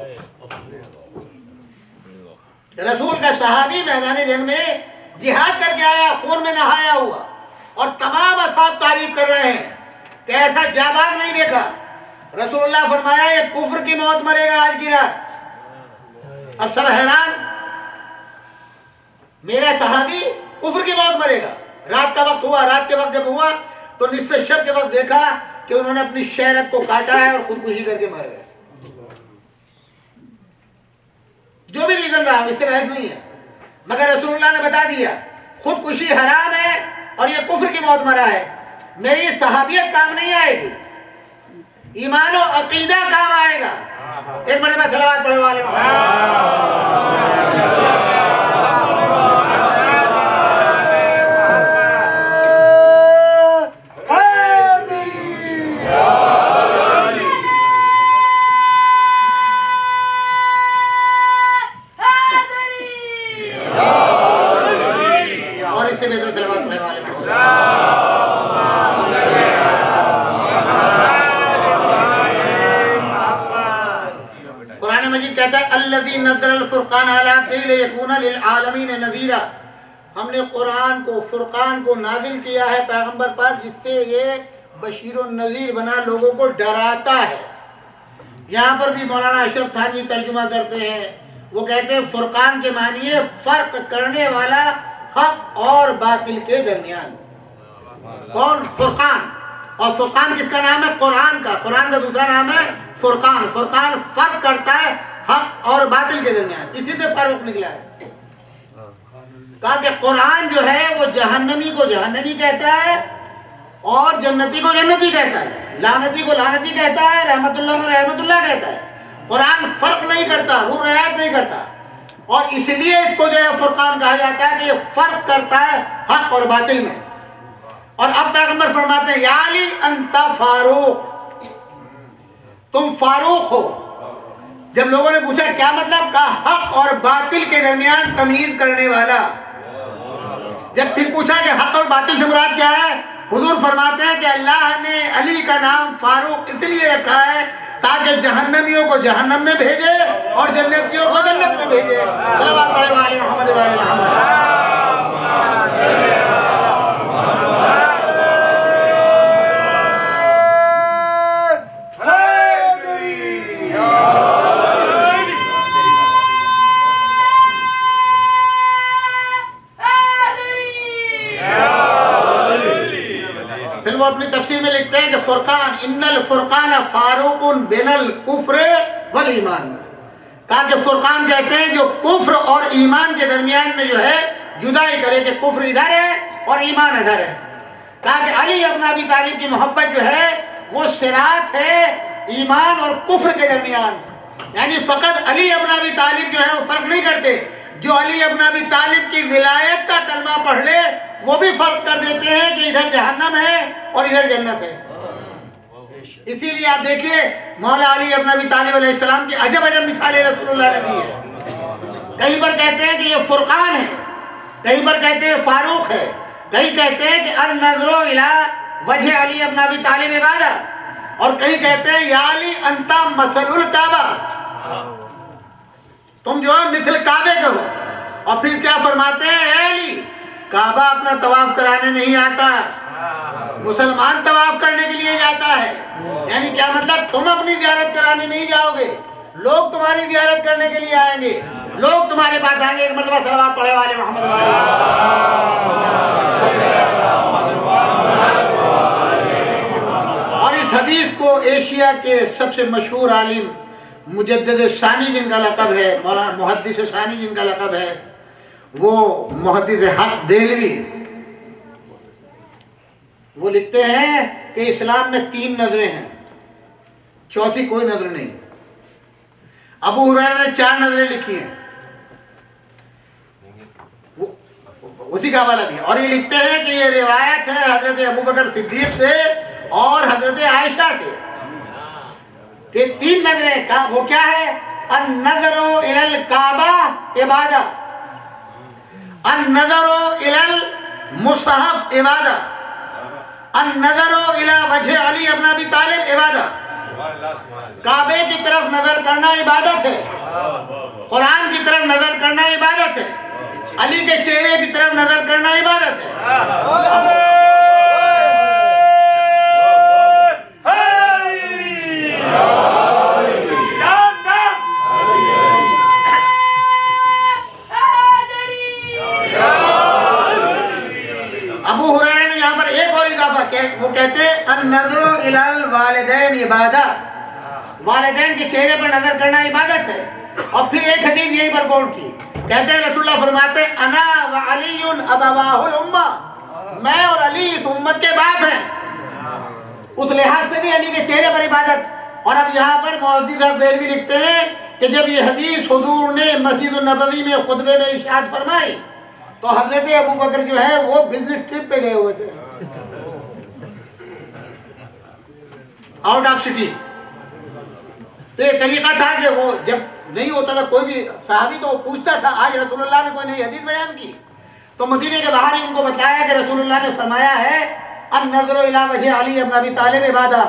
رسول کا صحابی میدان جنگ میں جہاد کر کے آیا، خون میں نہایا ہوا، اور تمام اصحاب تعریف کر رہے ہیں کہ ایسا جانباز نہیں دیکھا۔ رسول اللہ فرمایا یہ کفر کی موت مرے گا آج کی رات۔ اب سب حیران، میرا صحابی کفر کی موت مرے گا. رات کا وقت ہوا، رات کے وقت جب ہوا تو نصف شب کے وقت دیکھا کہ انہوں نے اپنی شہرت کو کاٹا ہے اور خودکشی کر کے مر گئے. جو بھی ریزن رہا اس سے بحث نہیں ہے، مگر رسول اللہ نے بتا دیا خودکشی حرام ہے اور یہ کفر کی موت مرا ہے. میری صحابیت کام نہیں آئے گی، ایمان و عقیدہ کام آئے گا. ایک مرتبہ صلوات پڑھنے والے اور اس سے میں تو صلوات پڑھنے والے کہتا ہے الذی نزل الفرقان علی عبدہ لیکون للعالمین نذیرا. ہم نے قرآن کو، فرقان کو نازل کیا ہے پیغمبر پر جس سے یہ بشیر و نذیر بنا، لوگوں کو ڈراتا ہے. یہاں پر بھی مولانا اشرف تھانوی ترجمہ کرتے ہیں، وہ کہتے ہیں فرقان کے معنی ہے فرق کرنے والا حق اور باطل کے درمیان. کون؟ فرقان. اور فرقان کس کا نام ہے؟ قرآن کا. قرآن کا دوسرا نام ہے فرقان. فرقان فرق کرتا ہے حق اور باطل کے درمیان، اسی سے فاروق نکلا ہے. کہا کہ قرآن جو ہے وہ جہنمی کو جہنمی کہتا ہے اور جنتی کو جنتی کہتا ہے، لعنتی کو لعنتی کہتا ہے، رحمت اللہ کو رحمت اللہ کہتا ہے. قرآن فرق نہیں کرتا، رو رعایت نہیں کرتا، اور اس لیے اس کو جو ہے فرقان کہا جاتا ہے کہ یہ فرق کرتا ہے حق اور باطل میں. اور اب پیغمبر فرماتے ہیں یا علی انت فاروق، تم فاروق ہو. جب لوگوں نے پوچھا کیا مطلب، کہا حق اور باطل کے درمیان تمیز کرنے والا. جب پھر پوچھا کہ حق اور باطل سے مراد کیا ہے، حضور فرماتے ہیں کہ اللہ نے علی کا نام فاروق اس لیے رکھا ہے تاکہ جہنمیوں کو جہنم میں بھیجے اور جنتیوں کو جنت میں بھیجے. صلوات پڑھے والے محمد والے محمد. پھر وہ اپنی تفسیر میں لکھتے ہیں کہ فرقان ان الفرقان فاروق بین الکفر والایمان. کہا کہ فرقان کہتے ہیں جو کفر اور ایمان کے درمیان میں جو ہے جدائی کرے کہ کفر ادھر ہے اور ایمان ادھر ہے. کہا کہ علی ابن ابی طالب کی محبت جو ہے وہ صراط ہے ایمان اور کفر کے درمیان. یعنی فقط علی ابن ابی طالب جو ہے وہ فرق نہیں کرتے، جو علی ابن ابی طالب کی ولایت کا کلمہ پڑھ لے وہ بھی فرق کر دیتے ہیں کہ ادھر جہنم ہے اور ادھر جنت ہے. اسی لیے آپ دیکھیے مولا علی ابن ابی طالب علیہ السلام کی عجب عجب مثالیں رسول اللہ نے دی ہے. کہیں پر کہتے ہیں کہ یہ فرقان ہے، کہیں پر کہتے ہیں فاروق ہے، کہیں کہتے ہیں کہ النظر الی وجہ علی ابن ابی طالب عبادہ، اور کہیں کہتے ہیں یا علی انت مثل الکعبہ، تم جو ہے مثل کعبے کے ہو. اور پھر کیا فرماتے ہیں، اے علی کعبہ اپنا طواف کرانے نہیں آتا، مسلمان طواف کرنے کے لیے جاتا ہے. یعنی کیا مطلب، تم اپنی زیارت کرانے نہیں جاؤ گے، لوگ تمہاری زیارت کرنے کے لیے آئیں گے، لوگ تمہارے پاس آئیں گے. ایک مرتبہ صلوات پڑھے والے محمد والے. اور اس حدیث کو ایشیا کے سب سے مشہور عالم مجدد ثانی جن کا لقب ہے، مولانا محدث ثانی جن کا لقب ہے، وہ محدث حق دہلوی، وہ لکھتے ہیں کہ اسلام میں 3 نظریں ہیں، چوتھی کوئی نظر نہیں. ابو ہریرہ نے 4 نظریں لکھی ہیں، اسی کا حوالہ دیا. اور یہ لکھتے ہیں کہ یہ روایت ہے حضرت ابوبکر صدیق سے اور حضرت عائشہ سے کہ 3 نظریں کا وہ کیا ہے، النظر الی الکعبہ عبادہ، النظر الی المصحف عبادہ، النظر الی وجہ علی ابن ابی طالب عبادہ. کعبے کی طرف نظر کرنا عبادت ہے، قرآن کی طرف نظر کرنا عبادت ہے، علی کے چہرے کی طرف نظر کرنا عبادت ہے. ابو ہریرہ نے یہاں پر ایک اور اضافہ کیا، وہ کہتے ہیں النظر الی الوالدین عبادہ، والدین کے چہرے پر نظر کرنا عبادت ہے۔ اور پھر ایک حدیث یہیں پر کوٹ کی، کہتے ہیں رسول اللہ فرماتے ہیں انا وعلی ابواہ الامہ، میں اور علی اس امت کے باپ ہیں، اس لحاظ سے بھی علی کے چہرے پر عبادت۔ اور اب یہاں پر معزز دہلوی لکھتے ہیں کہ جب یہ حدیث حضور نے مسجد النبوی میں خطبے میں ارشاد فرمائی تو حضرت ابو بکر جو ہے وہ بزنس ٹرپ پہ گئے ہوئے تھے، آؤٹ آف سٹی۔ تو یہ طریقہ تھا کہ وہ جب نہیں ہوتا تھا کوئی بھی صحابی تو پوچھتا تھا آج رسول اللہ نے کوئی نئی حدیث بیان کی، تو مدینے کے باہر ہی ان کو بتایا کہ رسول اللہ نے فرمایا ہے النظر الی وجہ علی ابن ابی طالب عبادہ۔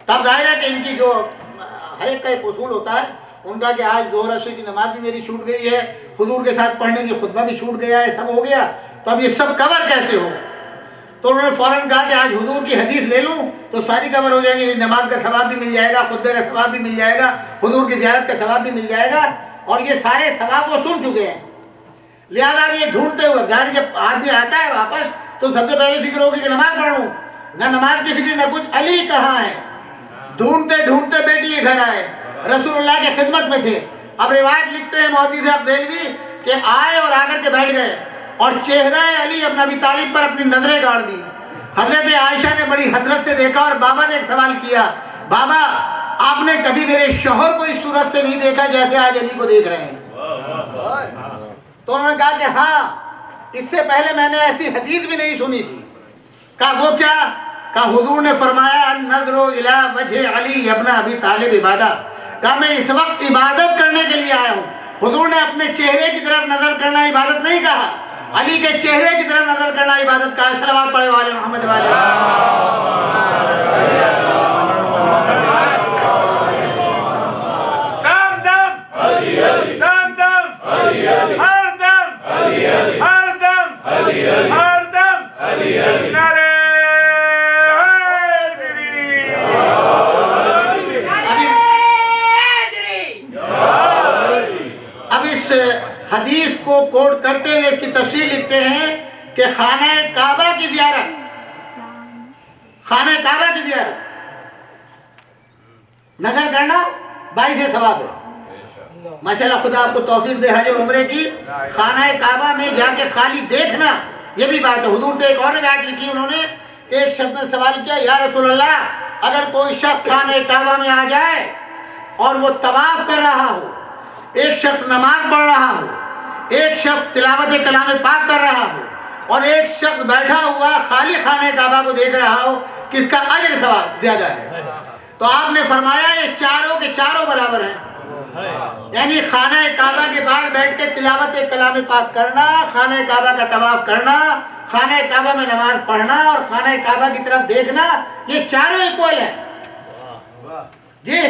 تب ظاہر ہے کہ ان کی جو ہر ایک کا ایک اصول ہوتا ہے ان کا کہ آج ظہر عصر کی نماز بھی میری چھوٹ گئی ہے، حضور کے ساتھ پڑھنے کی خطبہ بھی چھوٹ گیا ہے، سب ہو گیا، تو اب یہ سب کور کیسے ہو؟ تو انہوں نے فوراً کہا کہ آج حضور کی حدیث لے لوں تو ساری کور ہو جائیں گی، نماز کا ثواب بھی مل جائے گا، خطبے کا ثواب بھی مل جائے گا، حضور کی زیارت کا ثواب بھی مل جائے گا، اور یہ سارے ثواب وہ سن چکے ہیں۔ لہٰذا یہ ڈھونڈتے ہوئے ظاہر جب آدمی آتا ہے واپس تو سب سے پہلے فکر ہوگی کہ نماز پڑھوں، نہ نماز کی فکر نہ کچھ، علی کہاں ہے؟ ڈھونڈتے ڈھونڈتے بیٹی یہ گھر آئے، رسول اللہ کی خدمت میں تھے۔ اب روایت لکھتے ہیں معزز دہلوی کہ آئے اور آ کر کے بیٹھ گئے اور چہرہ علی ابن ابی طالب پر اپنی نظریں گاڑ دی۔ حضرت عائشہ نے بڑی حسرت سے دیکھا اور بابا نے ایک سوال کیا، بابا آپ نے کبھی میرے شوہر کو اس صورت سے نہیں دیکھا جیسے آج علی کو دیکھ رہے ہیں؟ تو انہوں نے کہا کہ ہاں، اس سے پہلے میں نے ایسی حدیث بھی نہیں سنی تھی۔ کہا وہ کیا؟ کہا حضور نے فرمایا النظر الی وجہ علی ابن ابی طالب عبادہ، کہا میں اس وقت عبادت کرنے کے لیے آیا ہوں۔ حضور نے اپنے چہرے کی طرف نظر کرنا عبادت نہیں کہا، علی کے چہرے کی طرف نظر کرنا عبادت کہا۔ صلوات پڑھے والے محمد والے دم دم علی علی، دم دم علی علی، ہر دم علی علی، ہر دم علی علی، ہر دم علی علی، نعرہ حدیث کو کوٹ کرتے ہوئے اس کی تفسیر لکھتے ہیں کہ خانہ کعبہ کی زیارت، خانہ کعبہ کی زیارت نظر کرنا باعث ثواب ہے۔ ماشاءاللہ خدا آپ کو توفیق دے حج اور عمرے کی۔ خانہ کعبہ میں جا کے خالی دیکھنا یہ بھی بات ہے۔ حضور نے ایک اور روایت لکھی، انہوں نے ایک شخص نے سوال کیا یا رسول اللہ اگر کوئی شخص خانہ کعبہ میں آ جائے اور وہ طواف کر رہا ہو، ایک شخص نماز پڑھ رہا ہو، ایک شخص تلاوت کلام پاک کر رہا ہو اور ایک شخص بیٹھا ہوا خالی خانہ کعبہ کو دیکھ رہا ہو، کس کا اجر ثواب زیادہ ہے؟ تو آپ نے فرمایا یہ چاروں کے چاروں برابر ہیں، یعنی خانہ کعبہ کے بعد بیٹھ کے تلاوت کلام پاک کرنا، خانہ کعبہ کا طواف کرنا، خانہ کعبہ میں نماز پڑھنا اور خانہ کعبہ کی طرف دیکھنا، یہ چاروں ایکول ہیں جی۔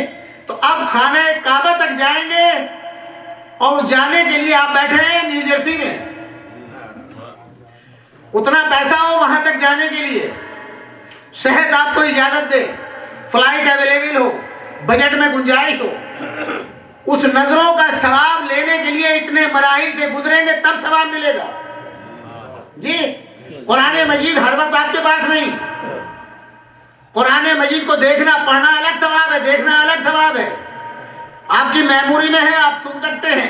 تو اب خانہ کعبہ تک جائیں گے اور جانے کے لیے آپ بیٹھے ہیں نیو جرسی میں، اتنا پیسہ ہو وہاں تک جانے کے لیے، صحت آپ کو اجازت دے، فلائٹ اویلیبل ہو، بجٹ میں گنجائش ہو، اس نظروں کا ثواب لینے کے لیے اتنے مراحل سے گزریں گے تب ثواب ملے گا جی۔ قرآن مجید ہر وقت آپ کے پاس نہیں، قرآن مجید کو دیکھنا پڑھنا الگ ثواب ہے، دیکھنا الگ ثواب ہے۔ آپ کی میموری میں ہے، آپ سن سکتے ہیں،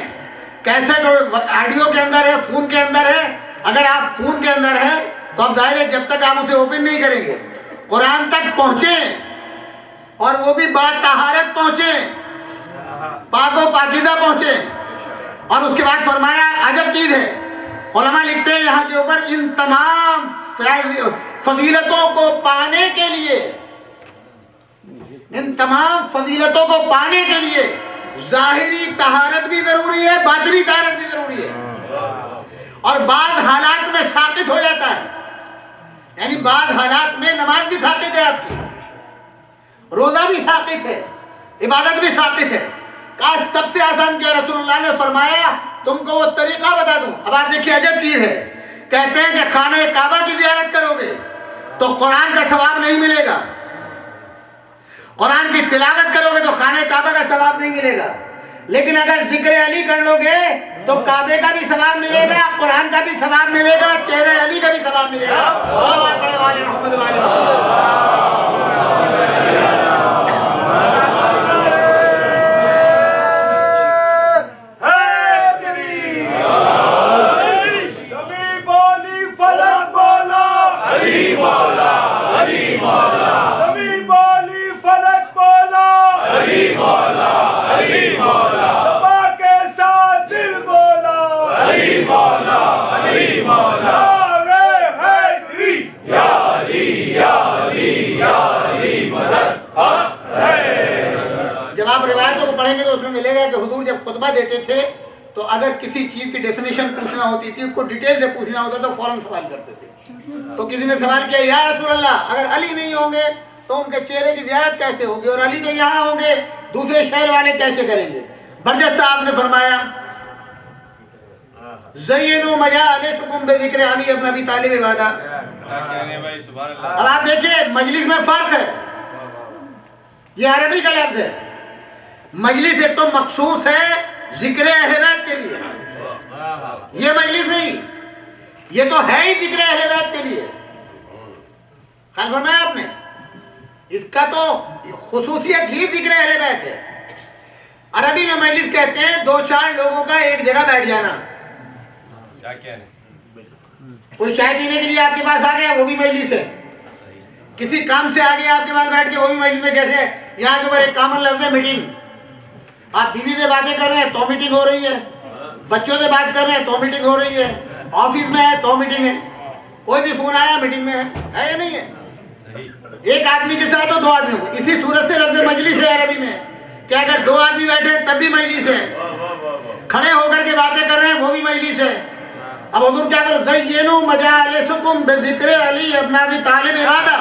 کیسٹ اور آڈیو کے اندر ہے، فون کے اندر ہے۔ اگر آپ فون کے اندر ہے تو اب ظاہر ہے جب تک آپ اسے اوپن نہیں کریں گے قرآن تک پہنچیں اور وہ بھی با طہارت پہنچیں، پاک و پاکیزہ پہنچیں۔ اور اس کے بعد فرمایا عجب چیز ہے، علماء لکھتے ہیں یہاں کے اوپر ان تمام فضیلتوں کو پانے کے لیے، ان تمام فضیلتوں کو پانے کے لیے ظاہری طہارت بھی ضروری ہے، باطنی طہارت بھی ضروری ہے، اور بعض حالات میں ساقط ہو جاتا ہے، یعنی بعض حالات میں نماز بھی ساقط ہے، آپ کی روزہ بھی ساقط ہے، عبادت بھی ساقط ہے۔ کاش سب سے آسان کیا، رسول اللہ نے فرمایا تم کو وہ طریقہ بتا دوں۔ اب آپ دیکھیے عجب چیز ہے، کہتے ہیں کہ خانہ کعبہ کی زیارت کرو گے تو قرآن کا ثواب نہیں ملے گا، قرآن کی تلاوت کرو گے تو خانہ کعبہ کا ثواب نہیں ملے گا، لیکن اگر ذکر علی کر لو گے تو کعبے کا بھی ثواب ملے گا، قرآن کا بھی ثواب ملے گا، چہرہ علی کا بھی ثواب ملے گا۔ محمد جب آپ روایتوں کو پڑھیں گے تو اس میں ملے گا کہ حضور جب خطبہ دیتے تھے تو اگر کسی چیز کی ڈیفینیشن پوچھنا ہوتی تھی، اس کو ڈیٹیل سے پوچھنا ہوتا تو فوراً سوال کرتے تھے۔ تو کسی نے سوال کیا، یا رسول اللہ اگر علی نہیں ہوں گے تو ان کے چہرے کی زیارت کیسے ہوگی، اور علی تو یہاں ہوں گے دوسرے شہر والے کیسے کریں گے؟ برجستہ آپ نے فرمایا زینوا مجالسکم بذکر علی ابن ابی طالب عبادہ۔ اب آپ دیکھیں مجلس میں فرق ہے، یہ عربی کا لفظ ہے۔ مجلس ایک تو مخصوص ہے ذکر اہل بیت کے لیے، یہ مجلس نہیں، یہ تو ہے ہی ذکر اہل بیت کے لیے۔ خیال فرمایا آپ نے، اس کا تو خصوصیت ہی ذکر اہل بیت ہے۔ عربی میں مجلس کہتے ہیں دو چار لوگوں کا ایک جگہ بیٹھ جانا۔ کوئی چائے پینے کے لیے آپ کے پاس آ گیا، وہ بھی مجلس ہے۔ کسی کام سے آ گیا آپ کے پاس بیٹھ کے، وہ بھی مجلس ہے۔ جیسے یہاں کے اوپر ایک کامن لفظ ہے میٹنگ، آپ بیوی سے باتیں کر رہے ہیں تو میٹنگ ہو رہی ہے، بچوں سے بات کر رہے ہیں تو میٹنگ ہو رہی ہے، آفس میں ہے تو میٹنگ ہے، کوئی بھی فون آیا میٹنگ میں ہے یا نہیں ہے؟ ایک آدمی کے ساتھ تو دو آدمیوں کو، اسی صورت سے لفظ مجلس ہے عربی میں کہ اگر دو آدمی بیٹھے تب بھی مجلس ہے، کھڑے ہو کر کے باتیں کر رہے ہیں وہ بھی مجلس ہے۔ اب حضور کیا کریں، زینوا مجالسکم بذکر علی ابن ابی طالب عبادہ،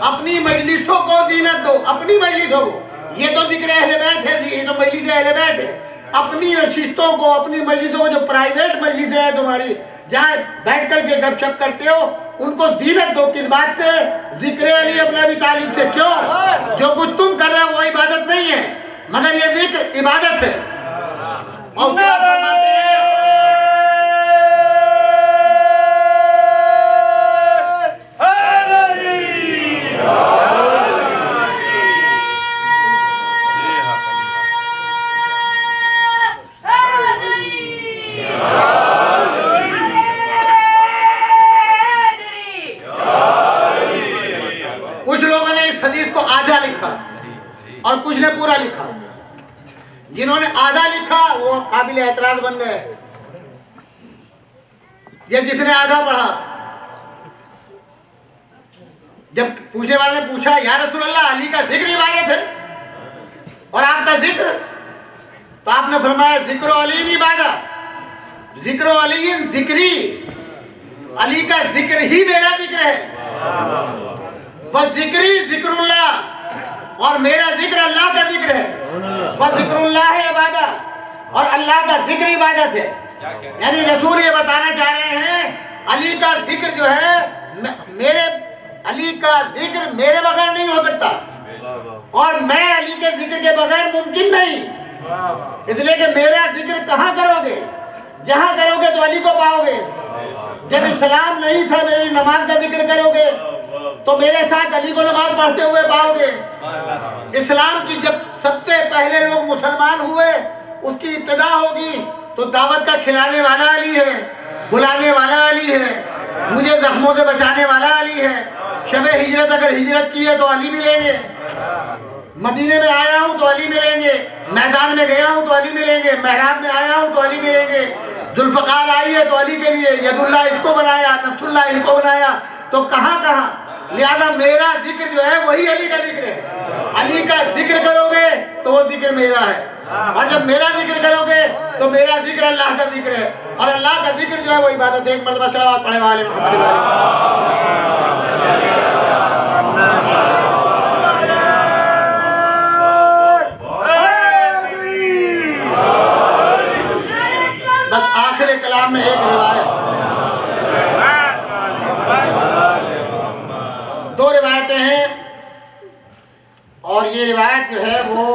اپنی مجلسوں کو زینت دو، اپنی مجلسوں کو، یہ تو ذکر اہل بیت ہے، یہ تو مجلس اہل بیت ہے۔ اپنی نشستوں کو، اپنی مجلسوں کو، جو پرائیویٹ مجلسیں ہیں تمہاری جہاں بیٹھ کر کے گپ شپ کرتے ہو، ان کو زینت دو۔ کس بات سے؟ ذکر علی ابن ابی طالب سے۔ کیوں؟ جو کچھ تم کر رہے ہو وہ عبادت نہیں ہے، مگر یہ ذکر عبادت ہے۔ اور اس کے بعد فرماتے ہیں اور کچھ نے پورا لکھا۔ جنہوں نے آدھا لکھا وہ قابل اعتراض بن گئے، یہ جس نے آدھا پڑھا، جب پوچھنے والے نے پوچھا یا رسول اللہ علی کا ذکر عبادت ہے اور آپ کا ذکر، تو آپ نے فرمایا ذکر علی عبادت، ذکر علی ذکری، علی کا ذکر ہی میرا ذکر ہے، وذکری ذکر اللہ، اور میرا ذکر اللہ کا ذکر ہے، وذکر اللہ عبادت، اور اللہ کا ذکر عبادت ہے۔ یعنی رسول یہ بتانا چاہ رہے ہیں علی کا ذکر جو ہے علی کا ذکر میرے بغیر نہیں ہو سکتا، اور میں علی کے ذکر کے بغیر ممکن نہیں، اس لیے کہ میرا ذکر کہاں کرو گے؟ جہاں کرو گے تو علی کو پاؤ گے۔ جب اسلام نہیں تھا میری نماز کا ذکر کرو گے تو میرے ساتھ علی کو نماز پڑھتے ہوئے پاؤ گے۔ اسلام کی جب سب سے پہلے لوگ مسلمان ہوئے اس کی ابتدا ہوگی تو دعوت کا کھلانے والا علی ہے، بلانے والا علی ہے، مجھے زخموں سے بچانے والا علی ہے۔ شب ہجرت اگر ہجرت کی ہے تو علی ملیں گے، مدینے میں آیا ہوں تو علی ملیں گے، میدان میں گیا ہوں تو علی ملیں گے، محراب میں آیا ہوں تو علی ملیں گے، ذوالفقار آئی ہے تو علی کے لیے، ید اللہ اس کو بنایا، نفس اللہ ان کو بنایا، تو کہاں کہاں۔ لہذا میرا ذکر جو ہے وہی علی کا ذکر ہے۔ علی کا ذکر کرو گے تو وہ ذکر میرا ہے، اور جب میرا ذکر کرو گے تو میرا ذکر اللہ کا ذکر ہے، اور اللہ کا ذکر جو ہے وہ عبادت ہے۔ ایک مرتبہ صلوات پڑھے والے محمد بس آخر کلام میں ایک روایت، دو روایتیں ہیں، اور یہ روایت جو ہے وہ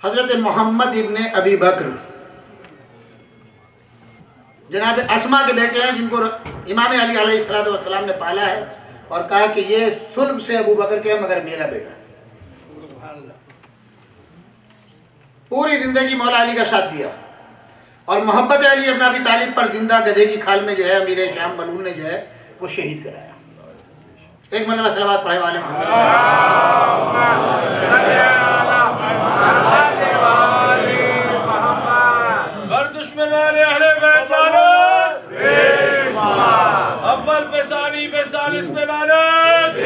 حضرت محمد ابن ابی بکر جناب اسما کے بیٹے ہیں، جن کو امام علی علیہ السلام نے پالا ہے اور کہا کہ یہ صلب سے ابو بکر کے ہیں مگر میرا بیٹا ہے۔ پوری زندگی مولا علی کا ساتھ دیا اور محبت علی ابن ابی طالب پر زندہ گدھے کی کھال میں جو ہے امیر شام ملعون نے جو ہے وہ شہید کرایا۔ ایک مرتبہ صلوات پڑھے والے محمد۔ بر دشمنان اہل بیت لعنت، اول پہ ثانی پہ ثالث پہ لعنت،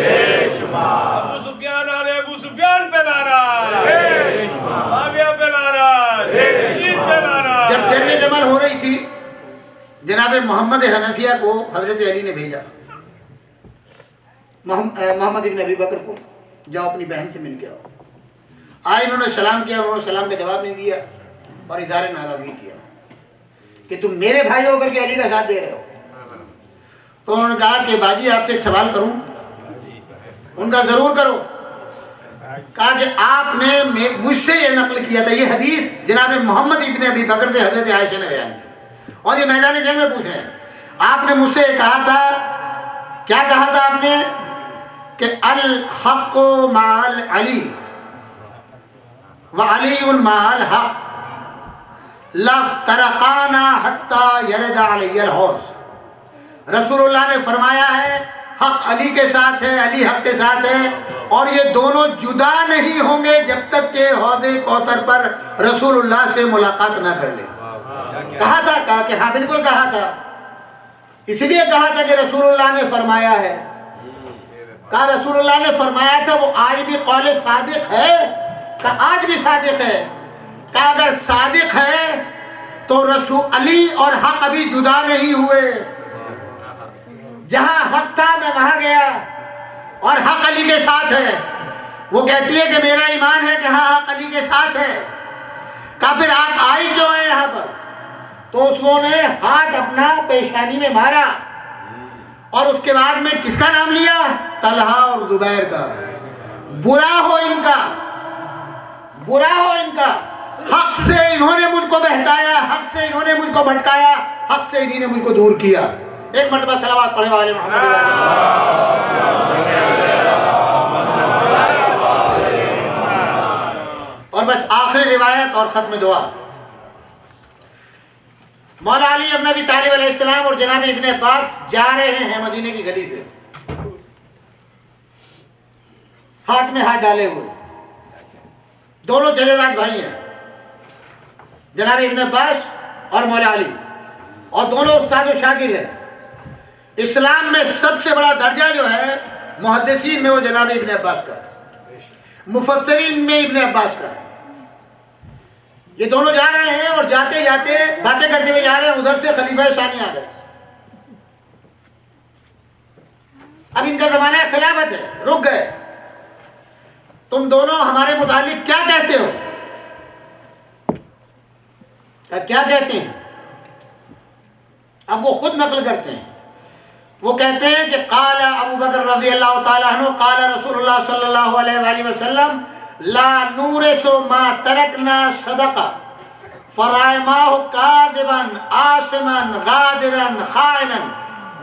ابو سفیان علیہ ابو سفیان پہ لعنت، معاویہ پہ لعنت، یزید پہ لعنت۔ جب جنگ جمل ہو رہی تھی جناب محمد حنفیہ کو حضرت علی نے بھیجا محمد ابن ابی بکر کو، جاؤ اپنی بہن سے مل کے آؤ۔ آئے، انہوں نے سلام کیا، انہوں نے سلام کا جواب نہیں دیا اور اظہار ناراضگی کیا کہ تم میرے بھائی ہو کر کے علی کا ساتھ دے رہے ہو۔ تو انہوں نے کہا کہ باجی آپ سے ایک سوال کروں؟ ان کا ضرور کرو۔ کہا کہ آپ نے مجھ سے یہ نقل کیا تھا، یہ حدیث جناب محمد ابن ابی بکر سے حضرت عائشہ نے بیان کی اور یہ میدان جنگ میں پوچھ رہے ہیں۔ آپ نے مجھ سے یہ کہا تھا، کیا کہا تھا آپ نے؟ کہ الحق مع علی وعلی مع الحق لافترقانا حتی یرد علی الحوض۔ رسول اللہ نے فرمایا ہے حق علی کے ساتھ ہے، علی حق کے ساتھ ہے، اور یہ دونوں جدا نہیں ہوں گے جب تک کہ حوض کوثر پر رسول اللہ سے ملاقات نہ کر لیں۔ کہا تھا، کہا کہ ہاں بالکل کہا تھا، اس لیے کہا تھا کہ رسول اللہ نے فرمایا ہے۔ کہا رسول اللہ نے فرمایا تھا، وہ آج بھی قول صادق ہے؟ کہا آج بھی صادق ہے۔ کہا اگر صادق ہے تو رسول علی اور حق ابھی جدا نہیں ہوئے، جہاں حق تھا میں وہاں گیا اور حق علی کے ساتھ ہے۔ وہ کہتی ہے کہ میرا ایمان ہے کہ ہاں حق علی کے ساتھ ہے۔ کہا پھر آپ آئی کیوں ہیں یہاں پر؟ تو اس نے ہاتھ اپنا پیشانی میں مارا اور اس کے بعد میں کس کا نام لیا؟ طلحہ اور زبیر کا۔ برا ہو ان کا، برا ہو ان کا، حق سے انہوں نے مجھ کو بہکایا، حق سے انہوں نے مجھ کو بھٹکایا، حق سے انہی نے مجھ کو دور کیا۔ ایک مرتبہ صلوات پڑھے والے محمد۔ اور بس آخری روایت اور ختم دعا۔ مولا علی ابن ابی طالب علیہ السلام اور جناب ابن عباس جا رہے ہیں مدینے کی گلی سے، ہاتھ میں ہاتھ ڈالے ہوئے، دونوں چچا زاد بھائی ہیں، جناب ابن عباس اور مولا علی، اور دونوں استاد و شاگرد ہیں۔ اسلام میں سب سے بڑا درجہ جو ہے محدثین میں وہ جناب ابن عباس کا ہے، مفسرین میں ابن عباس کا ہے۔ یہ دونوں جا رہے ہیں اور جاتے جاتے باتیں کرتے ہوئے جا رہے ہیں، ادھر سے خلیفہ ثانی آ گئے۔ اب ان کا زمانہ خلافت ہے، رک گئے۔ تم دونوں ہمارے متعلق کیا کہتے ہو؟ کیا کہتے ہیں؟ اب وہ خود نقل کرتے ہیں، وہ کہتے ہیں کہ قال ابو بکر رضی اللہ تعالیٰ عنہ قال رسول اللہ صلی اللہ علیہ وآلہ وسلم لا نورث ما ترکنا صدقہ فرائماہ کاذبا آثما غادرا خائنا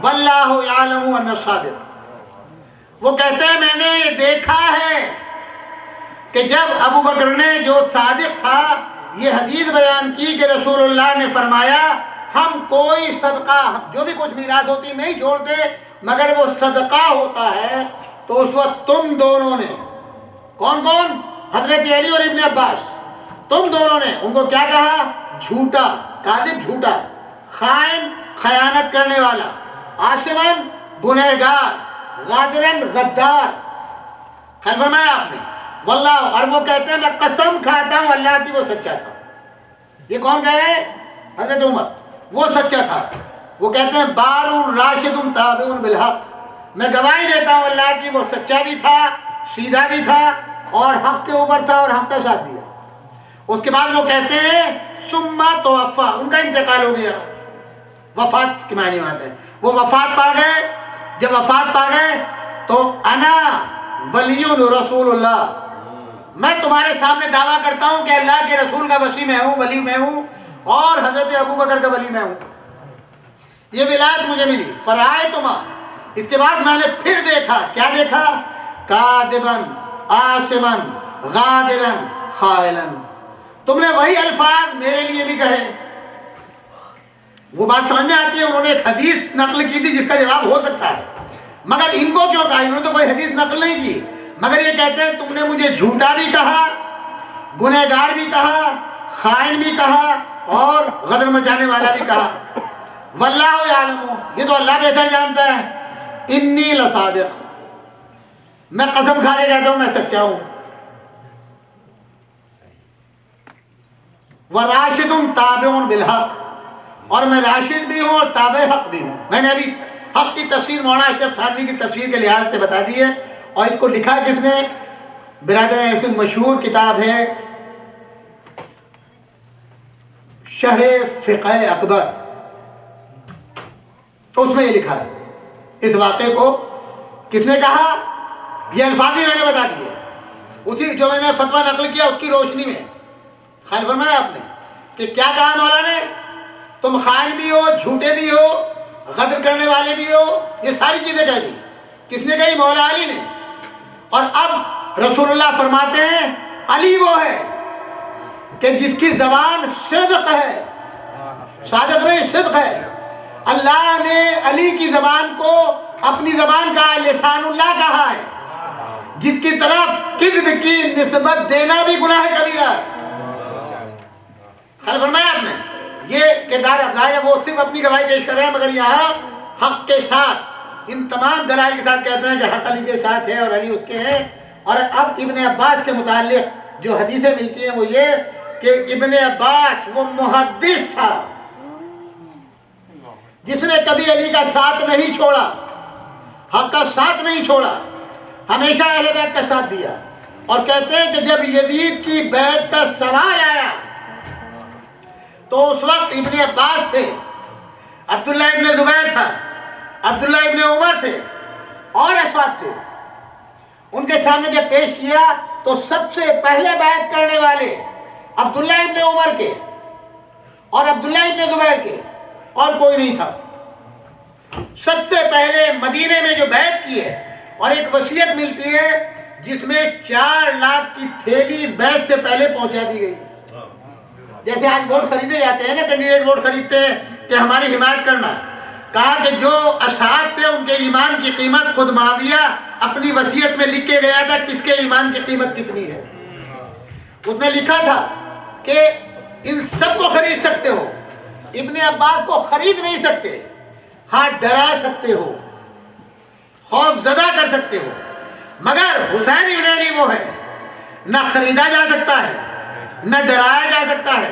واللہ یعلم ان الصادق۔ وہ کہتے ہیں میں نے یہ دیکھا ہے کہ جب ابو بکر نے جو صادق تھا یہ حدیث بیان کی کہ رسول اللہ نے فرمایا ہم کوئی صدقہ جو بھی کچھ میراث ہوتی نہیں چھوڑتے مگر وہ صدقہ ہوتا ہے، تو اس وقت تم دونوں نے، کون کون؟ حضرت علی اور ابن عباس، تم دونوں نے ان کو کیا کہا؟ جھوٹا، کاذب جھوٹا، خائن خیانت کرنے والا، آثمن گنہگار، غادرن غدار۔ خیر فرمایا آپ نے واللہ، اور وہ کہتے ہیں میں قسم کھاتا ہوں اللہ کی وہ سچا تھا۔ یہ کون کہہ رہے ہیں؟ حضرت عمر، وہ سچا تھا۔ وہ کہتے ہیں بار راشد تابع بالحق، میں گواہی دیتا ہوں اللہ کی وہ سچا بھی تھا، سیدھا بھی تھا اور حق کے اوپر تھا اور حق کا ساتھ دیا۔ اس کے بعد وہ کہتے ہیں ثم توفا، ان کا انتقال ہو گیا، وفات کی معنی بات ہے، وہ وفات پا گئے۔ جب وفات پا گئے تو انا ولی رسول اللہ، میں تمہارے سامنے دعویٰ کرتا ہوں کہ اللہ کے رسول کا وصی میں ہوں، ولی میں ہوں، اور حضرت ابو بکر کا ولی میں ہوں. یہ ولایت مجھے ملی. فرائتما، اس کے بعد میں نے پھر دیکھا. کیا دیکھا؟ کاذباً عاصماً غادراً خائلاً. تم نے وہی الفاظ میرے لیے بھی کہے. وہ بات سمجھ میں آتی ہے، انہوں نے ایک حدیث نقل کی تھی جس کا جواب ہو سکتا ہے، مگر ان کو کیوں کہا؟ انہوں نے تو کوئی حدیث نقل نہیں کی، مگر یہ کہتے ہیں تم نے مجھے جھوٹا بھی کہا، گنہگار بھی کہا، خائن بھی کہا، اور غدر مچانے والا بھی کہا. واللہ یعلم، یہ تو اللہ بہتر جانتا ہے. انی لصادق، میں قسم کھا کے کہتا ہوں میں سچا ہوں. وراشد تابع بالحق، اور میں راشد بھی ہوں اور تابع حق بھی ہوں. میں نے ابھی حق کی تفسیر مولانا اشرف تھانوی کی تفسیر کے لحاظ سے بتا دی ہے، اور اس کو لکھا کس نے؟ برادر ایسی مشہور کتاب ہے شرح فقہ اکبر، اس میں یہ لکھا ہے. اس واقعے کو کس نے کہا؟ یہ الفاظ بھی میں نے بتا دیے، اسی جو میں نے فتویٰ نقل کیا اس کی روشنی میں. خیال فرمایا آپ نے کہ کیا کہا مولانا نے؟ تم خائن بھی ہو، جھوٹے بھی ہو، غدر کرنے والے بھی ہو. یہ ساری چیزیں کہہ دی. کس نے کہی؟ مولا علی نے. اور اب رسول اللہ فرماتے ہیں علی وہ ہے کہ جس کی زبان صدق ہے، صادق نہیں صدق ہے. اللہ نے علی کی زبان کو اپنی زبان کا لسان اللہ کہا ہے، جس کی طرف کذب کی نسبت دینا بھی گناہ کبیرہ ہے. خیال فرمایا آپ نے؟ یہ کردار افضال ہے، وہ صرف اپنی گواہی پیش کر رہے ہیں، مگر یہاں حق کے ساتھ ان تمام دلائل کے ساتھ کہتے ہیں کہ حق علی کے ساتھ ہے اور علی اس کے ہیں. اور اب ابن عباس کے متعلق جو حدیثیں ملتی ہیں وہ یہ کہ ابن عباس وہ محدث تھا جس نے کبھی علی کا ساتھ نہیں چھوڑا، حق کا ساتھ نہیں چھوڑا، ہمیشہ اہل بیت کا ساتھ دیا. اور کہتے ہیں کہ جب یزید کی بیعت کا سوال آیا تو اس وقت ابن عباس تھے، عبداللہ ابن زبیر تھا، عبداللہ ابن عمر تھے، اور اصحاب تھے. ان کے سامنے جب پیش کیا تو سب سے پہلے بیعت کرنے والے عبداللہ ابن عمر کے اور عبداللہ ابن زبیر کے، اور کوئی نہیں تھا. سب سے پہلے مدینے میں جو بیعت کی ہے، اور ایک وصیت ملتی ہے جس میں 4 لاکھ کی تھیلی بیعت سے پہلے پہنچا دی گئی. جیسے آج ووٹ خریدے جاتے ہیں نا، کینڈیڈیٹ ووٹ خریدتے ہیں کہ ہماری حمایت کرنا. کہا کہ جو اصحاب تھے ان کے ایمان کی قیمت خود معاویہ اپنی وصیت میں لکھ کے گیا تھا کس کے ایمان کی قیمت کتنی ہے. اس نے لکھا تھا کہ ان سب کو خرید سکتے ہو، ابن عباس کو خرید نہیں سکتے، ہاں ڈرا سکتے ہو، خوف زدہ کر سکتے ہو، مگر حسین ابن علی وہ ہے نہ خریدا جا سکتا ہے، نہ ڈرایا جا سکتا ہے،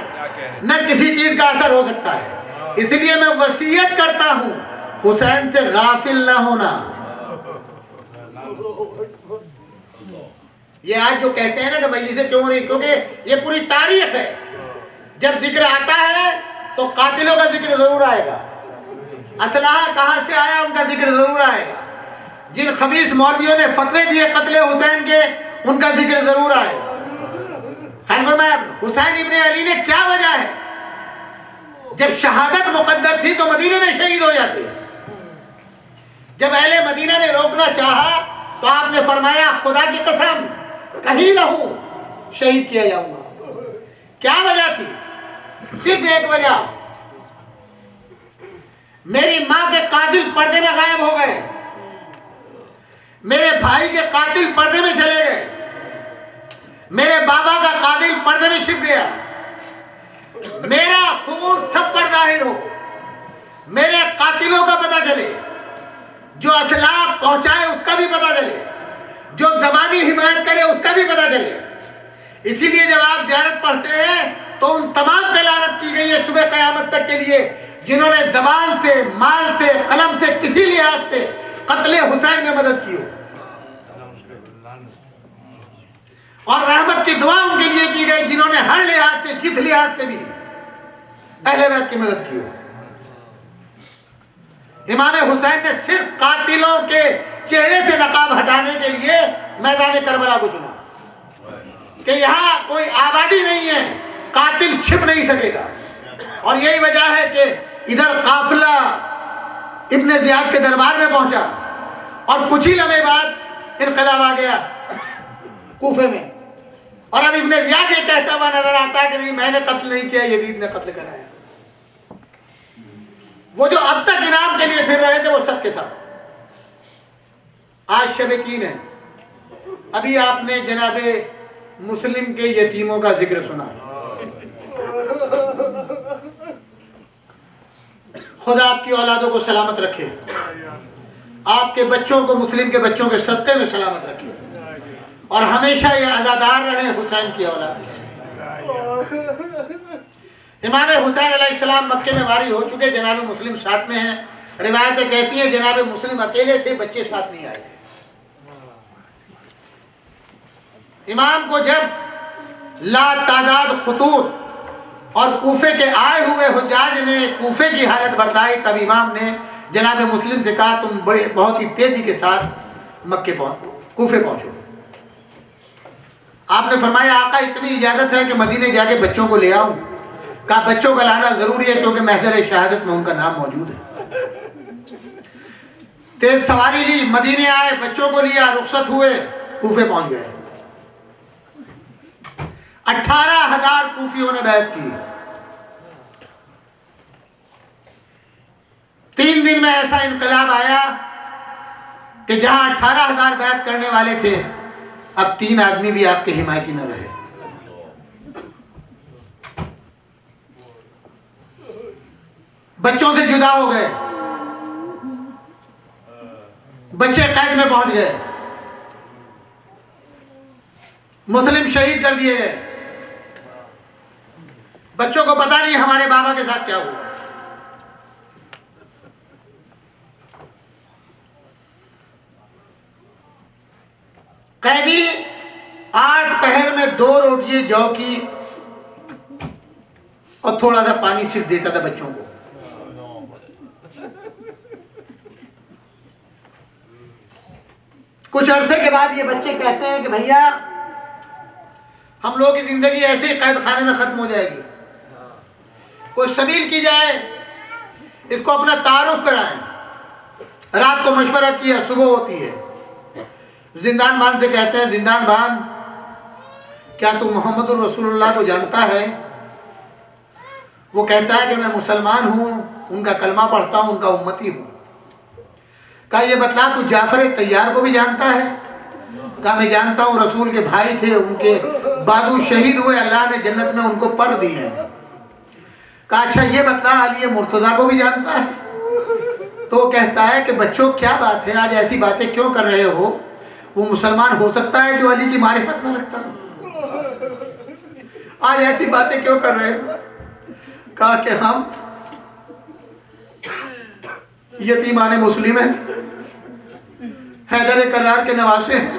نہ کسی چیز کا اثر ہو سکتا ہے. اس لیے میں وصیت کرتا ہوں حسین سے غافل نہ ہونا. یہ آج جو کہتے ہیں نا کہ مجلسیں کیوں نہیں، کیونکہ یہ پوری تاریخ ہے. جب ذکر آتا ہے تو قاتلوں کا ذکر ضرور آئے گا، اسلحہ کہاں سے آیا ان کا ذکر ضرور آئے گا، جن خبیث مولویوں نے فتوے دیے قتل حسین کے ان کا ذکر ضرور آئے گا. خیال فرمایا حسین ابن علی نے کیا وجہ ہے؟ جب شہادت مقدر تھی تو مدینے میں شہید ہو جاتے. جب اہل مدینہ نے روکنا چاہا تو آپ نے فرمایا خدا کی قسم کہیں رہوں شہید کیا جاؤں گا. کیا وجہ تھی؟ صرف ایک وجہ، میری ماں کے قاتل پردے میں غائب ہو گئے، میرے بھائی کے قاتل پردے میں چلے گئے، میرے بابا کا قاتل پردے میں چھپ گیا، میرا خون تھپ کر ظاہر ہو، میرے قاتلوں کا پتہ چلے، جو اسلحہ پہنچائے اس کا بھی پتہ چلے، جو زبانی حمایت کرے اس کا بھی پتہ چلے. اسی لیے جب آپ زیارت پڑھتے ہیں تو ان تمام پہ لعنت کی گئی ہے صبح قیامت تک کے لیے جنہوں نے زبان سے، مال سے، قلم سے، کسی لحاظ سے قتل حسین میں مدد کی ہو. اور رحمت کی دعا ان کے لیے کی گئی جنہوں نے ہر لحاظ سے، جس لحاظ سے بھی اہل بیت کی مدد کی ہو. امام حسین نے صرف قاتلوں کے چہرے سے نقاب ہٹانے کے لیے میدان کربلا کو چنا. کہ یہاں کوئی آبادی نہیں ہے، قاتل چھپ نہیں سکے گا. اور یہی وجہ ہے کہ ادھر قافلہ ابن زیاد کے دربار میں پہنچا اور کچھ ہی لمحے بعد انقلاب آ گیا کوفے میں. اور اب ابن زیاد یہ کہتا ہوا نظر آتا ہے کہ نہیں، میں نے قتل نہیں کیا، یزید نے قتل کرایا. وہ جو اب تک انعام کے لیے پھر رہے تھے وہ سب کے ساتھ. آج شب تین ہے. ابھی آپ نے جناب مسلم کے یتیموں کا ذکر سنا. خدا آپ کی اولادوں کو سلامت رکھے، آپ کے بچوں کو مسلم کے بچوں کے صدقے میں سلامت رکھے، اور ہمیشہ یہ عزادار رہیں حسین کی اولاد کے. امام حسین علیہ السلام مکے میں وارث ہو چکے، جناب مسلم ساتھ میں ہیں. روایتیں کہتی ہیں جناب مسلم اکیلے تھے، بچے ساتھ نہیں آئے تھے. امام کو جب لا تعداد خطوط اور کوفے کے آئے ہوئے حجاج نے کوفے کی حالت بتلائی، تب امام نے جناب مسلم سے کہا تم بہت ہی تیزی کے ساتھ کوفے پہنچو. آپ نے فرمایا آقا اتنی اجازت ہے کہ مدینے جا کے بچوں کو لے آؤں؟ کہا بچوں کا لانا ضروری ہے کیونکہ محضر شہادت میں ان کا نام موجود ہے. تیز سواری لی، مدینے آئے، بچوں کو لیا، رخصت ہوئے، کوفے پہنچ گئے. 18,000 کوفیوں نے بیعت کی. 3 دن میں ایسا انقلاب آیا کہ جہاں 18,000 بیعت کرنے والے تھے، اب 3 آدمی بھی آپ کے حمایتی نہ رہے. بچوں سے جدا ہو گئے، بچے قید میں پہنچ گئے، مسلم شہید کر دیے گئے. بچوں کو پتا نہیں ہمارے بابا کے ساتھ کیا ہوا. قیدی 8 پہر میں 2 روٹیاں جو کی اور تھوڑا سا پانی صرف دیتا تھا بچوں کو. کچھ عرصے کے بعد یہ بچے کہتے ہیں کہ بھیا ہم لوگوں کی زندگی ایسے ہی قید خانے میں ختم ہو جائے گی، کوئی سبیل کی جائے، اس کو اپنا تعارف کرائیں. رات کو مشورہ کیا، صبح ہوتی ہے. زندان بان سے کہتے ہیں زندان بان کیا تو محمد الرسول اللہ کو جانتا ہے؟ وہ کہتا ہے کہ میں مسلمان ہوں، ان کا کلمہ پڑھتا ہوں، ان کا امتی ہوں. کہا یہ بتلا تو جعفر طیار کو بھی جانتا ہے؟ کہا میں جانتا ہوں، رسول کے بھائی تھے، ان کے بازو شہید ہوئے، اللہ نے جنت میں ان کو پر دی ہیں. کہا اچھا یہ بتلا علی مرتضیٰ کو بھی جانتا ہے؟ تو کہتا ہے کہ بچوں کیا بات ہے، آج ایسی باتیں کیوں کر رہے ہو؟ وہ مسلمان ہو سکتا ہے جو علی کی معرفت نہ رکھتا ہو؟ آج ایسی باتیں کیوں کر رہے ہو؟ کہا کہ ہم یتیمان مسلم ہیں، حیدر کرار کے نواسے ہیں،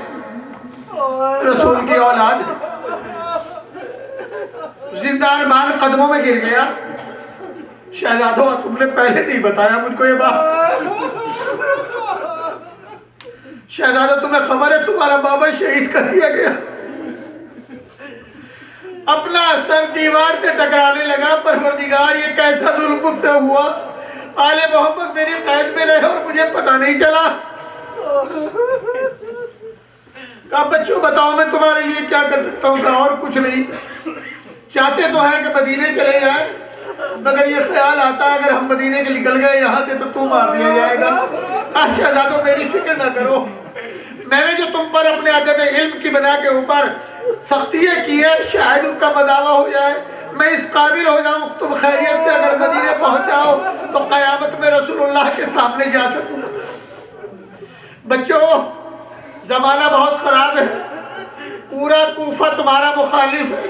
رسول کی اولاد. زندان بان قدموں میں گر گیا. شہزادوں تم نے پہلے نہیں بتایا مجھ کو یہ بات. شہزادہ تمہیں خبر ہے تمہارا بابا شہید کر دیا گیا. اپنا سر دیوار سے ٹکرانے لگا، پروردگار یہ کیسا ظلم مجھ سے ہوا، آل محمد میری قید میں رہے اور مجھے پتہ نہیں چلا. کہا بچوں بتاؤ میں تمہارے لیے کیا کر سکتا ہوں؟ کہا اور کچھ نہیں، چاہتے تو ہیں کہ مدینے چلے جائیں، مگر یہ خیال آتا ہے اگر ہم مدینے کے نکل گئے یہاں سے تو مار دیا جائے گا. کہا شہزادوں میری فکر نہ کرو، میں نے جو تم پر اپنے عدم علم کی بنا کے اوپر سختیاں کی ہے، شاید ان کا بداوا ہو جائے، میں اس قابل ہو جاؤں تم خیریت سے اگر مدینے پہنچ جاؤ تو قیامت میں رسول اللہ کے سامنے جا سکوں. بچوں زمانہ بہت خراب ہے، پورا کوفہ تمہارا مخالف ہے،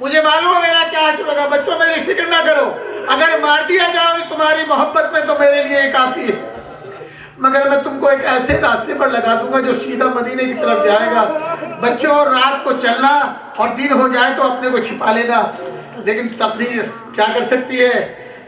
مجھے معلوم ہے میرا کیا حق لگا. بچوں میری فکر نہ کرو، اگر مار دیا جاؤ تمہاری محبت میں تو میرے لیے کافی ہے، مگر میں تم کو ایک ایسے راستے پر لگا دوں گا جو سیدھا مدینے کی طرف جائے گا. بچوں رات کو چلنا اور دن ہو جائے تو اپنے کو چھپا لینا، لیکن تقدیر کیا کر سکتی ہے.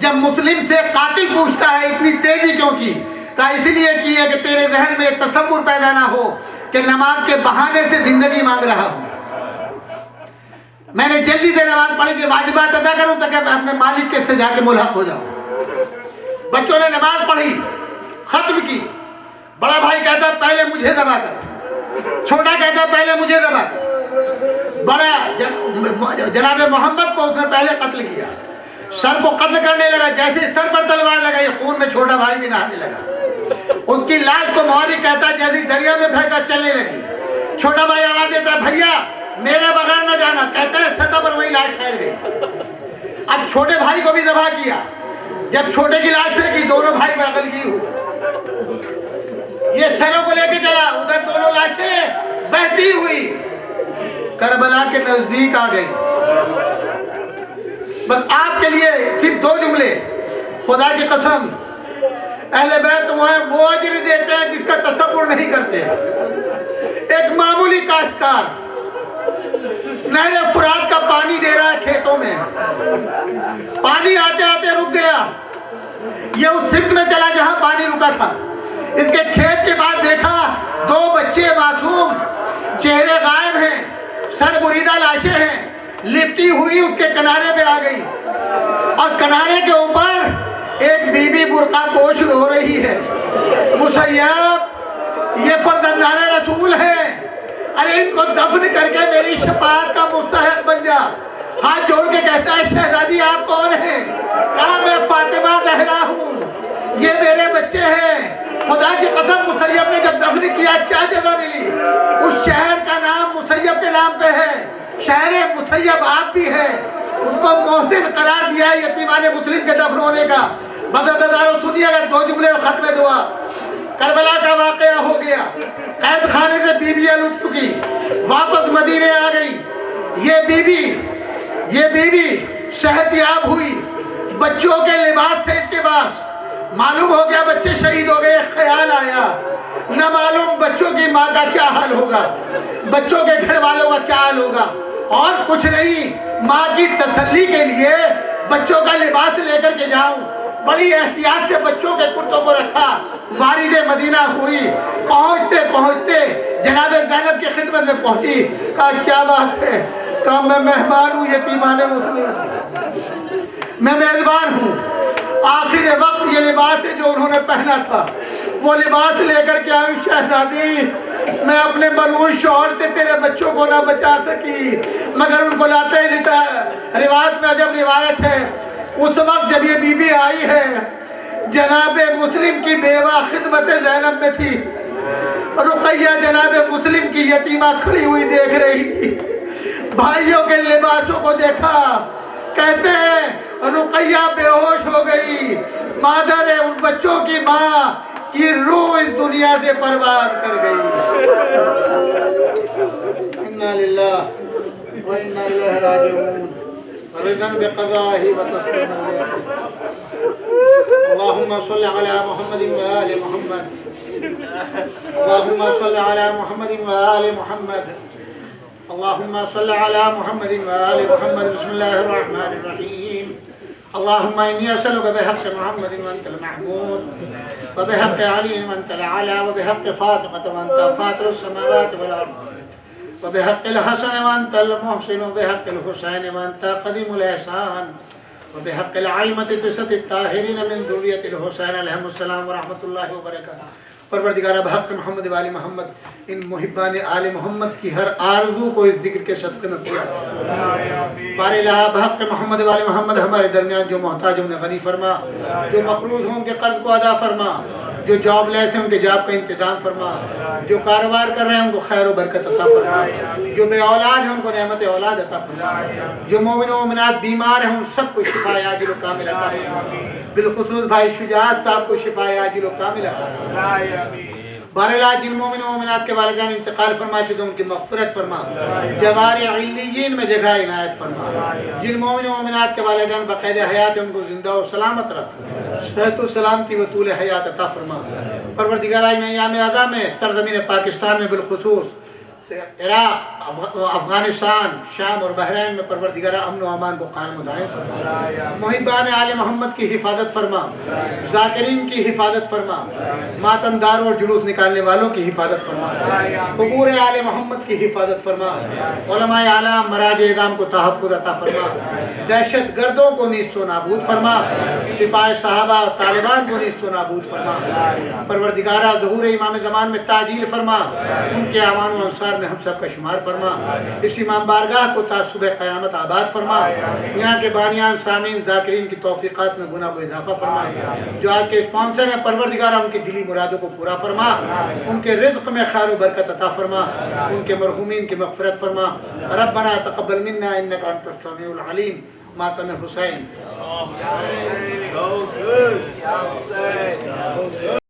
جب مسلم سے قاتل پوچھتا ہے اتنی تیزی کیوں کی؟ کہا اس لیے کی ہے کہ تیرے ذہن میں تصور پیدا نہ ہو کہ نماز کے بہانے سے زندگی مانگ رہا ہوں۔ میں نے جلدی سے نماز پڑھی کہ واجبات ادا کروں تاکہ میں اپنے مالک کے سے جا کے ملحق ہو جاؤں۔ بچوں نے نماز پڑھی، ختم کی۔ بڑا بھائی کہتا ہے پہلے مجھے دبا کر، چھوٹا کہتا ہے پہلے مجھے دبا کر۔ بڑا جناب محمد کو اس نے پہلے قتل کیا، سر کو قتل کرنے لگا، جیسے سر پر تلوار لگا یہ خون میں چھوٹا بھائی بھی نہانے لگا۔ اس کی لاش کو مولوی کہتا ہے جیسے دریا میں پھینکا چلنے لگی۔ چھوٹا بھائی آواز دیتا ہے بھیا میرے بغیر نہ جانا، کہتا ہے سطح پر وہی لاش ٹھہر گئی۔ اب چھوٹے بھائی کو بھی ذبح کیا، جب چھوٹے کی لاش پھینکی دونوں بھائی بغل کی ہوئے، یہ سروں کو لے کے چلا، ادھر دونوں لاشیں بہتی ہوئی کربلا کے نزدیک آ گئی۔ بس آپ کے لیے صرف دو جملے، خدا کی قسم اہل بیت وہ اجر دیتے ہیں جس کا تصور نہیں کرتے۔ ایک معمولی کاشتکار نہر فرات کا پانی دے رہا ہے کھیتوں میں، پانی آتے آتے رک گیا، یہ اس سمت میں چلا جہاں پانی رکا تھا۔ اس کے کھیت کے بعد دیکھا دو بچے معصوم، چہرے غائب ہیں، سر بریدہ لاشیں ہیں، لپٹی ہوئی اس کے کنارے پہ آ گئی، اور کنارے کے اوپر ایک بی بی برقع پوش رو رہی ہے۔ مسیب یہ فرزندان رسول ہے، ارے ان کو دفن کر کے میری شفاعت کا مستحق بن جا۔ ہاتھ جوڑ کے کہتا ہے شہزادی آپ کون ہیں؟ کہا میں فاطمہ زہرا ہوں، یہ میرے بچے ہیں۔ خدا کی قسم مسیب نے جب دفن کیا کیا جزا ملی؟ اس شہر کا نام مسیب کے نام پہ ہے، شہر مسیب آپ بھی ہے، اس کو محسن قرار دیا ہے یتیمان مسلم کے دفن ہونے کا۔ بدردارو سنیے اگر دو جملے اور ختم دعا۔ کربلا کا واقعہ ہو گیا، قید خانے سے بیویاں لٹ چکی، واپس مدینے آ گئی۔ یہ بیوی صحت یاب ہوئی، بچوں کے لباس تھے اس کے پاس، معلوم ہو گیا بچے شہید ہو گئے۔ خیال آیا نہ معلوم بچوں کی ماں کا کیا حال ہوگا، بچوں کے گھر والوں کا کیا حال ہوگا، اور کچھ نہیں، ماں کی تسلی کے لیے بچوں کا لباس لے کر کے جاؤں۔ بڑی احتیاط سے بچوں کے کرتوں کو رکھا، وارد مدینہ ہوئی، پہنچتے پہنچتے جناب زینب کی خدمت میں پہنچی۔ کہا کیا بات ہے؟ کہا میں مہمان ہوں یتیمان مسلم، میں میزبان ہوں، آخر وقت یہ لباس ہے جو انہوں نے پہنا تھا وہ لباس لے کر کے آئی شہزادی۔ میں اپنے ملعون شوہر سے تیرے بچوں کو نہ بچا سکی، مگر ان کو لاتے ہی روایت میں عجب روایت ہے، اس وقت جب یہ بی بی آئی ہے جناب مسلم کی بیوہ خدمت زینب میں تھی، رقیہ جناب مسلم کی یتیمہ کھڑی ہوئی دیکھ رہی تھی، بھائیوں کے لباسوں کو دیکھا، کہتے ہیں رقیہ بے ہوش ہو گئی، مادر ہے ان بچوں کی ماں کی روح اس دنیا سے پرواز کر گئی۔ انا للہ و انا الیہ راجعون، رضا بقضائہ و تسلیما۔ اللہم صل علی محمد و آل محمد، اللہم صل علی محمد و آل محمد، اللہم صل علی محمد و آل محمد۔ بسم اللہ الرحمن الرحیم۔ اللہم انی اسألک بحق محمد وانت المحمود، وبحق علی وانت العلا، وبحق فاطمة وانت فاطر السماوات والارض، وبحق الحسن وانت المحسن، وبحق الحسین وانت قدیم الاحسان، وبحق العائمة تسعة الطاہرین من ذریة الحسین علیہم السلام ورحمۃ اللہ وبرکاتہ۔ پروردگارہ بحق محمد و آل محمد ان محبان آل محمد کی ہر آرزو کو اس ذکر کے صدقے میں پورا فرما۔ بار الہ بحق محمد و آل محمد ہمارے درمیان جو محتاج انہیں غنی فرما، جو مقروض ہوں ان کے قرض کو ادا فرما، جو جاب لیس ہیں ان کے جاب کا انتظام فرما، جو کاروبار کر رہے ہیں ان کو خیر و برکت عطا فرما، جو بے اولاد ہیں ان کو نعمت اولاد عطا فرما، جو مومن و مومنات بیمار ہیں ان سب کو شفا عاجل و کامل عطا فرما، بالخصوص بھائی شجاعت صاحب کو شفا عاجل و کامل عطا فرما۔ بہرحال جن مومن و مومنات کے والدین انتقال فرما چکے ان کی مغفرت فرما، جوار علیین میں جگہ عنایت فرما، جن مومن و مومنات کے والدین بقید حیات ان کو زندہ و سلامت رکھ، صحت و سلامتی و طول حیات عطا فرما۔ پروردگارہ ایام اعظم میں سرزمین پاکستان میں بالخصوص عراق افغانستان، شام اور بحرین میں پروردگارہ امن و امان کو قائم و دائم فرما، محبان آل محمد کی حفاظت فرما، ذاکرین کی حفاظت فرما، ماتمداروں اور جلوس نکالنے والوں کی حفاظت فرما، قبور آل محمد کی حفاظت فرما، علماء اعلام مراج اعظام کو تحفظ عطا فرما، دہشت گردوں کو نیست و نابود فرما، سپاہ صحابہ اور طالبان کو نیست و نابود فرما، پروردگارہ ظہور امام زمان میں تعجیل فرما، ان کے اعوان و انصار میں ہم سب کا شمار فرما، اس امام بارگاہ کو تا صبح قیامت آباد فرما، یہاں کے بانیان سامعین ذاکرین کی توفیقات میں گناہ کو اضافہ فرما، جو آج کے اسپانسر ہیں پروردگارہ ان کی دلی مرادوں کو پورا فرما، ان کے رزق میں خیر و برکت عطا فرما، ان کے مرحومین کی مغفرت فرما، ربنا تقبل منا انک انت السمیع العلیم، ماتم حسین.